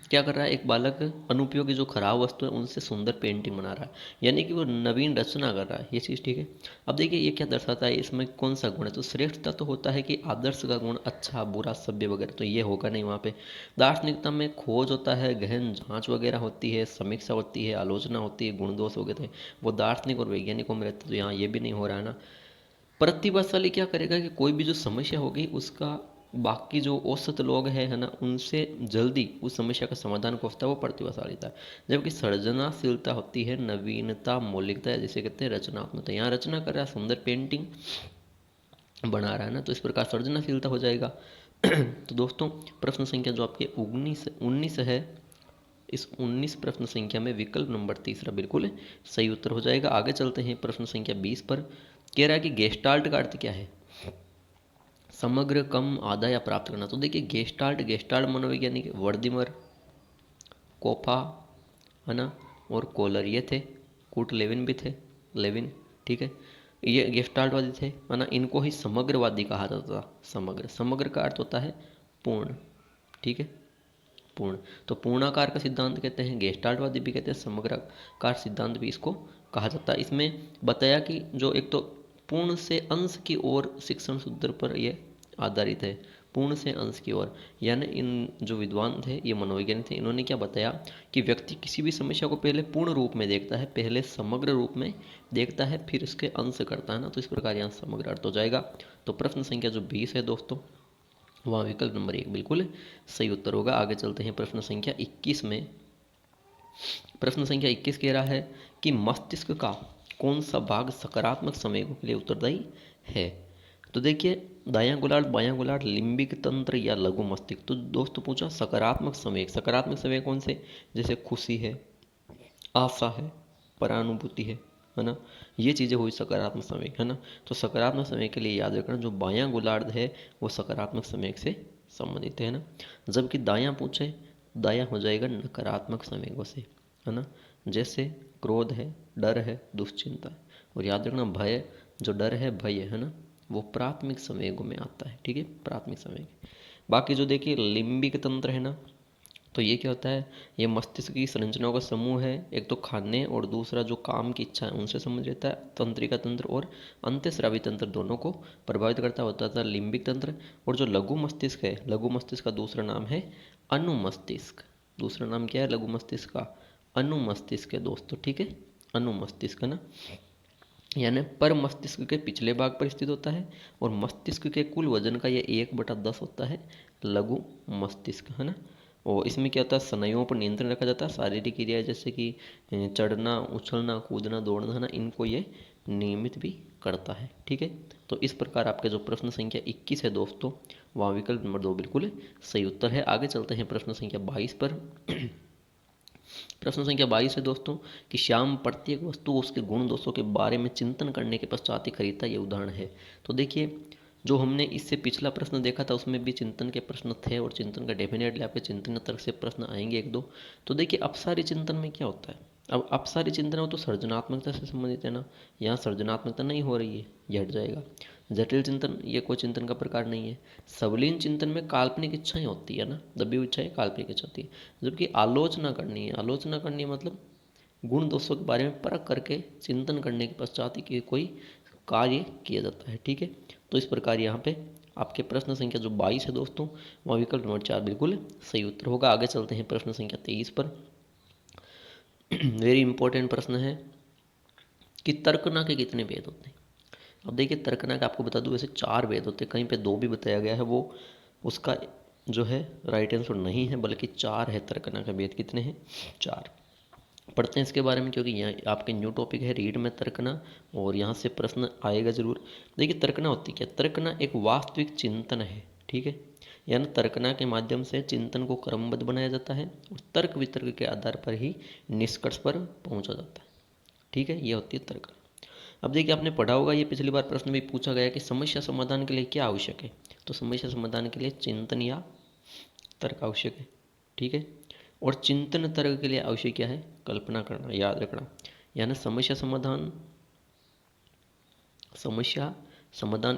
क्या कर रहा है एक बालक, अनुपयोगी जो खराब वस्तु है उनसे सुंदर पेंटिंग बना रहा है, यानी कि वो नवीन रचना कर रहा है, ये चीज़ ठीक है। अब देखिए ये क्या दर्शाता है, इसमें कौन सा गुण है, तो श्रेष्ठता तो होता है कि आदर्श का गुण, अच्छा बुरा सभ्य वगैरह, तो ये होगा नहीं वहाँ पे। दार्शनिकता में खोज होता है, गहन जांच वगैरह होती है, समीक्षा होती है, आलोचना होती है, गुण दोष वगैरह, वो दार्शनिक और वैज्ञानिकों में रहते, तो यहाँ ये भी नहीं हो रहा है ना। प्रतिभाशाली क्या करेगा कि कोई भी जो समस्या होगी उसका बाकी जो औसत लोग हैं, है ना, उनसे जल्दी उस समस्या का समाधान खोजता है, वो प्रतिभाशालीता है। जबकि सृजनाशीलता होती है नवीनता, मौलिकता, जिसे कहते हैं रचनात्मकता। यहाँ रचना कर रहा है, सुंदर पेंटिंग बना रहा है ना, तो इस प्रकार सृजनाशीलता हो जाएगा। तो दोस्तों प्रश्न संख्या जो आपके 19 है, इस 19 प्रश्न संख्या में विकल्प नंबर तीसरा बिल्कुल सही उत्तर हो जाएगा। आगे चलते हैं प्रश्न संख्या 20 पर। कह रहा है कि गेस्टाल्ट का अर्थ क्या है, समग्र कम आदाय प्राप्त करना। तो देखिए गेस्टाल्ट, गेस्टाल्ट मनोवैज्ञानिक वर्दिमर, कोफा, है ना, और कोलर ये थे। कूट लेविन भी थे, लेविन, ठीक है। ये गेस्टाल्टवादी थे, है ना। इनको ही समग्रवादी कहा जाता था। समग्र, समग्र का अर्थ होता है पूर्ण, ठीक है, पूर्ण। तो पूर्णाकार का सिद्धांत कहते हैं, गेस्टाल्टवादी भी कहते हैं, समग्राकार सिद्धांत भी इसको कहा जाता है। इसमें बताया कि जो एक तो पूर्ण से अंश की ओर शिक्षण सूत्र पर यह आधारित है, पूर्ण से अंश की ओर। यानी इन जो विद्वान थे, ये मनोवैज्ञानिक थे, इन्होंने क्या बताया कि व्यक्ति किसी भी समस्या को पहले पूर्ण रूप में देखता है, पहले समग्र रूप में देखता है, फिर इसके अंश करता है ना। तो इस प्रकार यहाँ समग्र अर्थ हो जाएगा। तो प्रश्न संख्या जो 20 है दोस्तों, वहाँ विकल्प नंबर 1 बिल्कुल सही उत्तर होगा। आगे चलते हैं प्रश्न संख्या 21 में। प्रश्न संख्या 21 कह रहा है कि मस्तिष्क का कौन सा भाग सकारात्मक संवेगों के लिए उत्तरदायी है। तो देखिए दायां गोलार्ध, बायां गोलार्ध, लिम्बिक तंत्र या लघु मस्तिष्क। तो दोस्तों पूछा सकारात्मक संवेग, सकारात्मक संवेग कौन से, जैसे खुशी है, आशा है, परानुभूति है ना, ये चीज़ें हुई सकारात्मक संवेग, है ना। तो सकारात्मक संवेग के लिए याद रखना जो बायां गोलार्ध है वो सकारात्मक संवेग से संबंधित है ना। जबकि दायां पूछे, दायां हो जाएगा नकारात्मक संवेगों से, है ना। जैसे क्रोध है, डर है, दुश्चिंता है। और याद रखना भय, जो डर है, भय है ना, वो प्राथमिक संवेगों में आता है, ठीक है, प्राथमिक संवेग। बाकी जो देखिए लिम्बिक तंत्र है ना, तो ये क्या होता है, ये मस्तिष्क की संरचनाओं का समूह है। एक तो खाने और दूसरा जो काम की इच्छा है उनसे संबंधित रहता है। तंत्रिका तंत्र और अंतःस्रावी तंत्र दोनों को प्रभावित करता होता था लिम्बिक तंत्र। और जो लघु मस्तिष्क है, लघु मस्तिष्क का दूसरा नाम है अनुमस्तिष्क। दूसरा नाम क्या है लघु मस्तिष्क का, अनुमस्तिष्क है दोस्तों, ठीक है, अनुमस्तिष्क ना, यानी पर मस्तिष्क के पिछले भाग पर स्थित होता है। और मस्तिष्क के कुल वजन का ये 1/10 होता है लघु मस्तिष्क, है ना। और इसमें क्या होता है, स्नायुओं पर नियंत्रण रखा जाता है। शारीरिक क्रियाएं जैसे कि चढ़ना, उछलना, कूदना, दौड़ना, है ना, इनको ये नियमित भी करता है, ठीक है। तो इस प्रकार आपके जो प्रश्न संख्या 21 है दोस्तों, वहाँ विकल्प नंबर 2 बिल्कुल सही उत्तर है। आगे चलते हैं प्रश्न संख्या 22 पर। प्रश्न संख्या 22 है दोस्तों कि श्याम प्रत्येक वस्तु उसके गुण दोषों के बारे में चिंतन करने के पश्चात ही खरीदता, ये उदाहरण है। तो देखिए जो हमने इससे पिछला प्रश्न देखा था उसमें भी चिंतन के प्रश्न थे, और चिंतन का डेफिनेटली आपके चिंतन तर्क से प्रश्न आएंगे एक दो। तो देखिए अपसारी चिंतन में क्या होता है, अब अपसारी चिंतन हो तो सृजनात्मकता से संबंधित है ना, यहाँ सृजनात्मकता नहीं हो रही है, ये हट जाएगा। जटिल चिंतन ये कोई चिंतन का प्रकार नहीं है। सबलीन चिंतन में काल्पनिक इच्छाएं होती है ना, दबी हुई इच्छाएं काल्पनिक इच्छा होती है। जबकि आलोचना करनी है, आलोचना करनी है मतलब गुण दोषों के बारे में परख करके चिंतन करने के पश्चात ही कोई कार्य किया जाता है। ठीक है, तो इस प्रकार यहाँ पे आपके प्रश्न संख्या जो 22 है दोस्तों, वह विकल्प नंबर 4 बिल्कुल सही उत्तर होगा। आगे चलते हैं प्रश्न संख्या 23 पर। वेरी इंपॉर्टेंट प्रश्न है कि तर्कना के कितने भेद होते हैं। अब देखिए, तर्कना के आपको बता दूं वैसे 4 भेद होते हैं, कहीं पे 2 भी बताया गया है, वो उसका जो है राइट आंसर नहीं है, बल्कि 4 है तर्कना का भेद। कितने हैं? 4। पढ़ते हैं इसके बारे में, क्योंकि यहाँ आपके न्यू टॉपिक है रीड में तर्कना, और यहाँ से प्रश्न आएगा जरूर। देखिए, तर्कना होती क्या? तर्कना एक वास्तविक चिंतन है। ठीक है, यानी तर्कना के माध्यम से चिंतन को क्रमबद्ध बनाया जाता है और तर्क वितर्क के आधार पर ही निष्कर्ष पर पहुंचा जाता है। ठीक है, ये होती है तर्कना। अब देखिए, आपने पढ़ा होगा, ये पिछली बार प्रश्न में पूछा गया कि समस्या समाधान के लिए क्या आवश्यक है। तो समस्या समाधान के लिए चिंतन या तर्क आवश्यक है। ठीक है, और चिंतन तर्क के लिए आवश्यक क्या है? कल्पना करना, याद रखना। यानी समस्या समाधान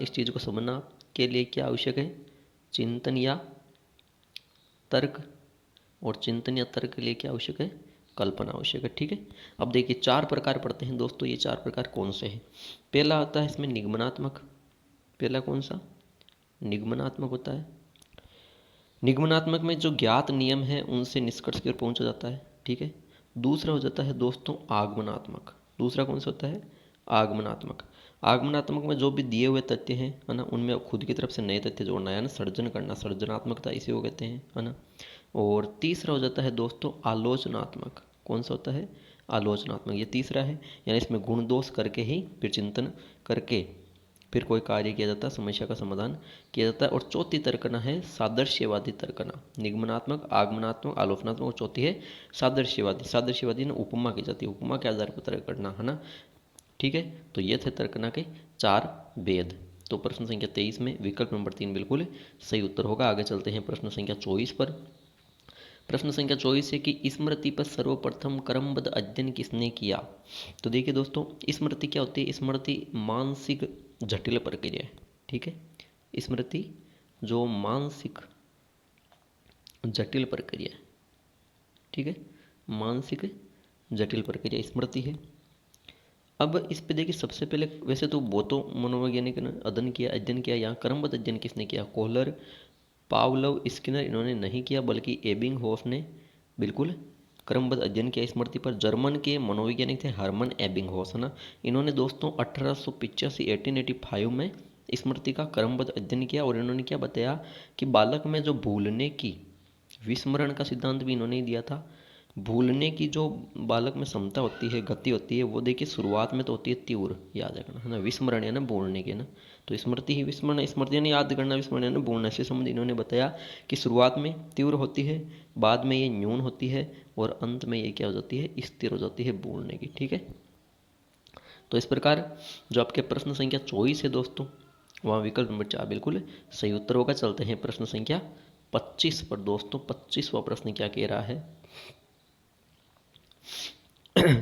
इस चीज़ को समझना के लिए क्या आवश्यक है? चिंतन या तर्क। और चिंतन या तर्क के लिए क्या आवश्यक है? कल्पना आवश्यक है। ठीक है, अब देखिए 4 प्रकार पढ़ते हैं दोस्तों। ये 4 प्रकार कौन से हैं? पहला आता है इसमें निगमनात्मक। पहला कौन सा? निगमनात्मक होता है। निगमनात्मक में जो ज्ञात नियम है उनसे निष्कर्ष की ओर पहुंचा जाता है। ठीक है, दूसरा हो जाता है दोस्तों आगमनात्मक। दूसरा कौन सा होता है? आगमनात्मक। आगमनात्मक में जो भी दिए हुए तथ्य हैं, है ना, उनमें खुद की तरफ से नए तथ्य जोड़ना है ना, सर्जन करना, सर्जनात्मकता इसी को कहते हैं, है ना। और तीसरा हो जाता है दोस्तों आलोचनात्मक। कौन सा होता है? आलोचनात्मक। ये तीसरा है, यानी इसमें गुण दोष करके ही फिर चिंतन करके फिर कोई कार्य किया जाता है, समस्या का समाधान किया जाता है। और चौथी तर्कना है सादृश्यवादी तर्कना। निगमनात्मक, आगमनात्मक, आलोचनात्मक, और चौथी है सादृश्यवादी। सादृश्यवादी ने उपमा की जाती है, उपमा के आधार पर तर्क करना, है ना। ठीक है, तो ये थे तर्कना के 4 भेद। तो प्रश्न संख्या 23 में विकल्प नंबर 3 बिल्कुल सही उत्तर होगा। आगे चलते हैं प्रश्न संख्या 24 पर। प्रश्न संख्या 24 है कि स्मृति पर सर्वप्रथम क्रमबद्ध अध्ययन किसने किया। तो देखिए दोस्तों, स्मृति क्या होती है? स्मृति मानसिक जटिल प्रक्रिया है। ठीक है, स्मृति जो मानसिक जटिल प्रक्रिया है। ठीक है, मानसिक जटिल प्रक्रिया स्मृति है। अब इस पे देखिए, सबसे पहले वैसे तो वो तो मनोवैज्ञानिक ने अध्ययन किया। यहाँ क्रमबद्ध अध्ययन किसने किया? कोहलर, पावलोव, स्किनर, इन्होंने नहीं किया, बल्कि एबिंगहॉस ने बिल्कुल क्रमबद्ध अध्ययन किया स्मृति पर। जर्मन के मनोवैज्ञानिक थे हर्मन एबिंगहॉस, है ना। इन्होंने दोस्तों 1885 में स्मृति का क्रमबद्ध अध्ययन किया, और इन्होंने क्या बताया कि बालक में जो भूलने की, विस्मरण का सिद्धांत भी इन्होंने दिया था। भूलने की जो बालक में क्षमता होती है, गति होती है, वो देखिए शुरुआत में तो होती है तीव्र, याद रखना, है ना। विस्मरण है ना भूलने के ना, तो स्मृति ही विस्मरण, स्मृति यानी याद करना, विस्मरण यानी भूलना से संबंध इन्होंने बताया कि शुरुआत में तीव्र होती है, बाद में ये न्यून होती है, और अंत में ये क्या हो जाती है? स्थिर हो जाती है भूलने की। ठीक है, तो इस प्रकार जो आपके प्रश्न संख्या 24 है दोस्तों, वहाँ विकल्प नंबर 4 बिल्कुल सही उत्तर होगा। चलते हैं प्रश्न संख्या 25 पर दोस्तों। 25वां प्रश्न क्या कह रहा है?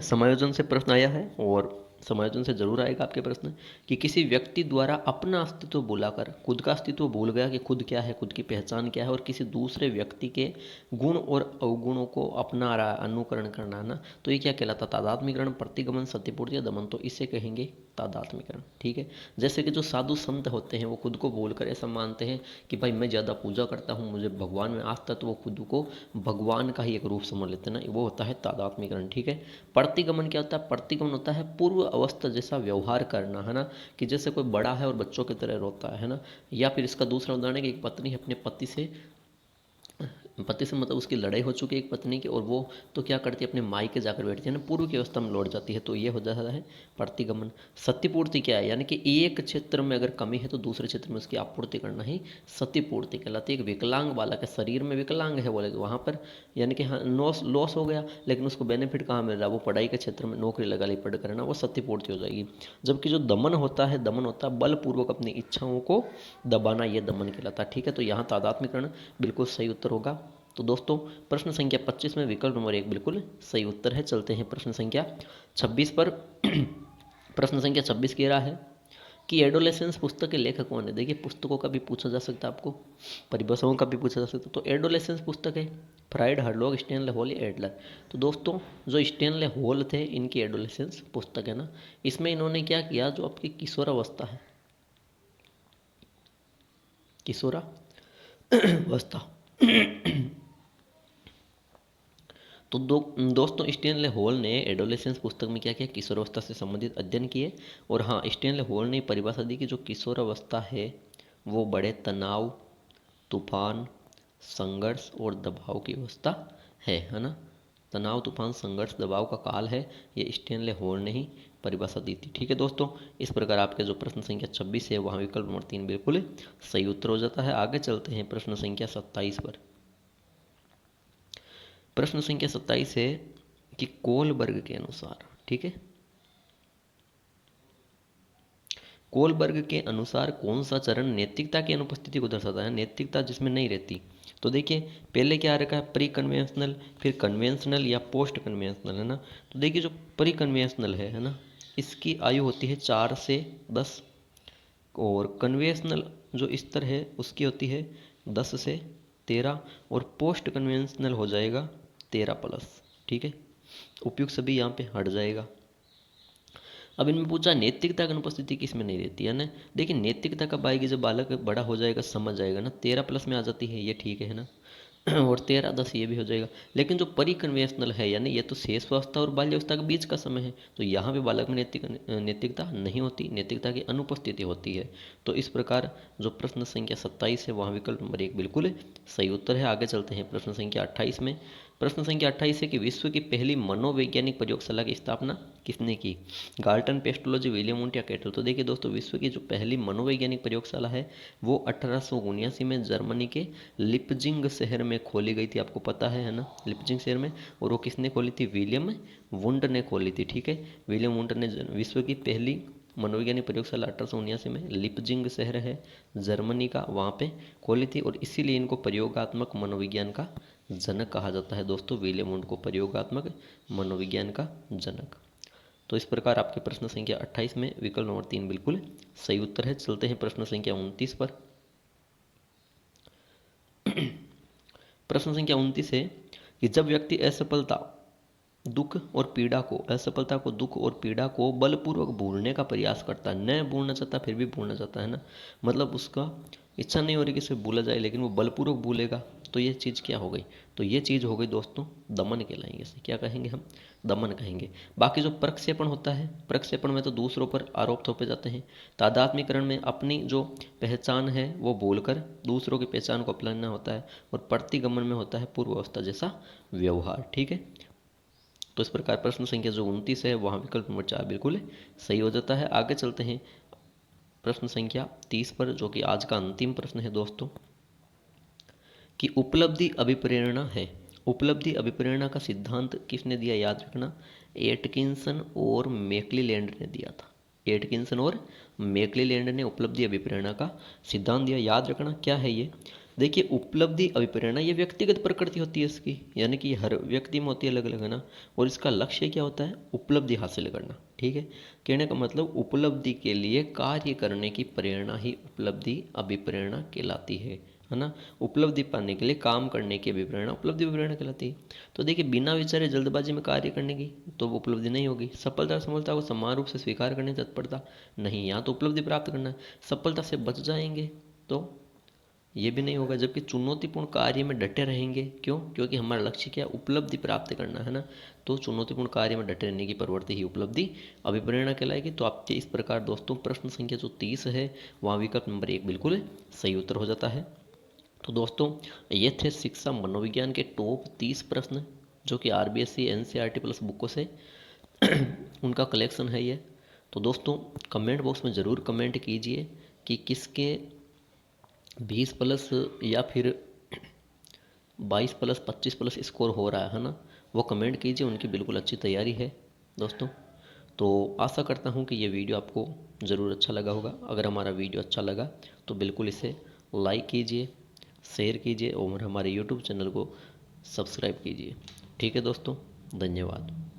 समायोजन से प्रश्न आया है, और समायोजन से जरूर आएगा आपके प्रश्न कि किसी व्यक्ति द्वारा अपना अस्तित्व भुलाकर खुद का अस्तित्व भूल गया कि खुद क्या है, खुद की पहचान क्या है, और किसी दूसरे व्यक्ति के गुण और अवगुणों को अपना रहा, अनुकरण करना, है ना। तो ये क्या कहलाता? तादात्म्यकरण, प्रतिगमन, सत्यपूर्ति या दमन। तो इसे कहेंगे तादात्म्यकरण। ठीक है, जैसे कि जो साधु संत होते हैं वो खुद को भूलकर ऐसा मानते हैं कि भाई मैं ज़्यादा पूजा करता हूँ, मुझे भगवान में आस्था, तो वो खुद को भगवान का ही एक रूप समझ लेते हैं ना, वो होता है तादात्म्यकरण। ठीक है, प्रतिगमन क्या होता है? प्रतिगमन होता है पूर्व अवस्था जैसा व्यवहार करना, है ना, कि जैसे कोई बड़ा है और बच्चों की तरह रोता है ना। या फिर इसका दूसरा उदाहरण है कि एक पत्नी अपने पति से मतलब उसकी लड़ाई हो चुकी है एक पत्नी की, और वो तो क्या करती है? अपने मायके जाकर बैठती है ना, पूर्व की अवस्था में लौट जाती है, तो ये हो जाता है प्रतिगमन। सत्यपूर्ति क्या है? यानी कि एक क्षेत्र में अगर कमी है तो दूसरे क्षेत्र में उसकी आपूर्ति करना ही सत्यपूर्ति कहलाती है। एक विकलांग बालक है, शरीर में विकलांग है बोले, वहाँ पर यानी कि हाँ लॉस हो गया, लेकिन उसको बेनिफिट कहाँ मिल रहा है? वो पढ़ाई के क्षेत्र में नौकरी लगा ली पढ़ कर ना, वो सत्यपूर्ति हो जाएगी। जबकि जो दमन होता है बलपूर्वक अपनी इच्छाओं को दबाना, ये दमन कहलाता है। ठीक है, तो यहाँ तादात्म्यकरण बिल्कुल सही उत्तर होगा। तो दोस्तों प्रश्न संख्या 25 में विकल्प नंबर 1 बिल्कुल सही उत्तर है। चलते हैं प्रश्न संख्या 26 पर। प्रश्न संख्या 26 कह रहा है कि एडोलेसेंस पुस्तक के लेखक कौन है। देखिए पुस्तकों का भी पूछा जा सकता है आपको, परिभाषाओं का भी पूछा जा सकता है। तो एडोलेसेंस पुस्तक है फ्राइड, हरलॉग, स्टेनले हॉल या एडलर। तो दोस्तों जो स्टेनले हॉल थे इनकी एडोलेसेंस पुस्तक है ना, इसमें इन्होंने क्या किया, जो आपकी किशोरावस्था है, किशोरावस्था तो दोस्तों स्टेनले हॉल ने एडोलेसेंस पुस्तक में क्या किया, किशोरावस्था से संबंधित अध्ययन किए। और हाँ, स्टेनले हॉल ने परिभाषा दी कि जो किशोरावस्था है वो बड़े तनाव, तूफान, संघर्ष और दबाव की अवस्था है ना। तनाव, तूफान, संघर्ष, दबाव का काल है, ये स्टेनले हॉल ने ही परिभाषा दी थी। ठीक है दोस्तों, इस प्रकार आपके जो प्रश्न संख्या 26 है वहाँ विकल्प नंबर 3 बिल्कुल सही उत्तर हो जाता है। आगे चलते हैं प्रश्न संख्या 27 पर। प्रश्न संख्या 27 है कि कोलबर्ग के अनुसार, ठीक है, कोलबर्ग के अनुसार कौन सा चरण नैतिकता की अनुपस्थिति को दर्शाता है, नैतिकता जिसमें नहीं रहती। तो देखिए पहले क्या रखा है, प्री कन्वेंशनल, फिर कन्वेंशनल या पोस्ट कन्वेंशनल, है ना। तो देखिए जो प्री कन्वेंशनल है ना, इसकी आयु होती है 4 से 10, और कन्वेंशनल जो स्तर है उसकी होती है 10 से 13, और पोस्ट कन्वेंशनल हो जाएगा 13+। ठीक है, उपयुक्त सभी यहाँ पे हट जाएगा। अब इनमें पूछा नैतिकता की अनुपस्थिति किसमें नहीं रहती है ना। देखिए नैतिकता कब आएगी, जब बालक बड़ा हो जाएगा, समझ जाएगा ना, 13+ में आ जाती है, ये ठीक है ना। और 13-10 ये भी हो जाएगा। लेकिन जो परिकन्वेंशनल है यानी ये तो शेषावस्था और बाल्यावस्था के बीच का समय है, तो यहाँ पे बालक में नैतिकता नहीं होती, नैतिकता की अनुपस्थिति होती है। तो इस प्रकार जो प्रश्न संख्या 27 है वहाँ विकल्प नंबर 1 बिल्कुल सही उत्तर है। आगे चलते हैं प्रश्न संख्या 28 में। प्रश्न संख्या 28 है कि विश्व की पहली मनोवैज्ञानिक प्रयोगशाला की स्थापना किसने की, गाल्टन, पेस्टोलॉजी, विलियम वुंट या कैटल। तो देखिए दोस्तों विश्व की जो पहली मनोवैज्ञानिक प्रयोगशाला है वो 1879 में जर्मनी के लिपजिंग शहर में खोली गई थी, आपको पता है ना, लिपजिंग शहर में। और वो किसने खोली थी, विलियम वुंट ने खोली थी। ठीक है, विलियम वुंट ने विश्व की पहली मनोवैज्ञानिक प्रयोगशाला 1879 में लिपजिंग शहर है जर्मनी का, वहाँ पे खोली थी। और इसीलिए इनको प्रयोगात्मक मनोविज्ञान का जनक कहा जाता है दोस्तों, विलियम वुंट को प्रयोगात्मक मनोविज्ञान का जनक। तो इस प्रकार आपके प्रश्न संख्या 28 में विकल्प नंबर 3 बिल्कुल सही उत्तर है। चलते हैं प्रश्न संख्या 29 पर। प्रश्न संख्या 29 है कि जब व्यक्ति असफलता को दुख और पीड़ा को बलपूर्वक भूलने का प्रयास करता है, न भूलना चाहता फिर भी भूलना चाहता है ना, मतलब उसका इच्छा नहीं हो रही कि इसे भूला जाए लेकिन वो बलपूर्वक भूलेगा, तो ये चीज़ क्या हो गई, तो ये चीज़ हो गई दोस्तों दमन कहलाएंगे, इसे क्या कहेंगे हम, दमन कहेंगे। बाकी जो प्रक्षेपण होता है, प्रक्षेपण में तो दूसरों पर आरोप थोपे जाते हैं। तादात्म्यकरण में अपनी जो पहचान है वो भूलकर दूसरों की पहचान को अपनाना होता है। और प्रतिगमन में होता है पूर्व अवस्था जैसा व्यवहार। ठीक है, तो इस प्रकार प्रश्न संख्या जो 29 है वहाँ विकल्प नंबर 4 बिल्कुल सही हो जाता है। आगे चलते हैं प्रश्न संख्या 30 पर, जो कि आज का अंतिम प्रश्न है दोस्तों, कि उपलब्धि अभिप्रेरणा है। उपलब्धि अभिप्रेरणा का सिद्धांत किसने दिया, याद रखना, एटकिंसन और मैक्लीलैंड ने दिया था। एटकिंसन और मैक्लीलैंड ने उपलब्धि अभिप्रेरणा का सिद्धांत दिया, याद रखना क्या है ये। देखिए उपलब्धि अभिप्रेरणा ये व्यक्तिगत प्रकृति होती है इसकी, यानी कि हर व्यक्ति में होती है अलग अलग, है ना। और इसका लक्ष्य क्या होता है, उपलब्धि हासिल करना। ठीक है, कहने का मतलब उपलब्धि के लिए कार्य करने की प्रेरणा ही उपलब्धि अभिप्रेरणा कहलाती है ना। उपलब्धि पाने के लिए काम करने की अभिप्रेरणा उपलब्धि अभिप्रेरणा कहलाती है। तो देखिए बिना विचारे जल्दबाजी में कार्य करने की तो वो उपलब्धि नहीं होगी। सफलता सफलता को समान रूप से स्वीकार करने की तत्परता नहीं, यहाँ तो उपलब्धि प्राप्त करना है। सफलता से बच जाएंगे तो ये भी नहीं होगा, जबकि चुनौतीपूर्ण कार्य में डटे रहेंगे, क्यों, क्योंकि हमारा लक्ष्य क्या है, उपलब्धि प्राप्त करना है ना। तो चुनौतीपूर्ण कार्य में डटे रहने की प्रवृत्ति ही उपलब्धि अभिप्रेरणा कहलाएगी। तो आपके इस प्रकार दोस्तों प्रश्न संख्या जो 30 है वहाँ विकल्प नंबर 1 बिल्कुल सही उत्तर हो जाता है। तो दोस्तों ये थे शिक्षा मनोविज्ञान के टॉप 30 प्रश्न, जो कि RBSC NCERT प्लस बुकों से उनका कलेक्शन है ये। तो दोस्तों कमेंट बॉक्स में ज़रूर कमेंट कीजिए कि किसके 20+ या फिर 22+, 25+ स्कोर हो रहा है ना, वो कमेंट कीजिए, उनकी बिल्कुल अच्छी तैयारी है दोस्तों। तो आशा करता हूँ कि ये वीडियो आपको ज़रूर अच्छा लगा होगा। अगर हमारा वीडियो अच्छा लगा तो बिल्कुल इसे लाइक कीजिए, शेयर कीजिए और हमारे यूट्यूब चैनल को सब्सक्राइब कीजिए। ठीक है दोस्तों, धन्यवाद।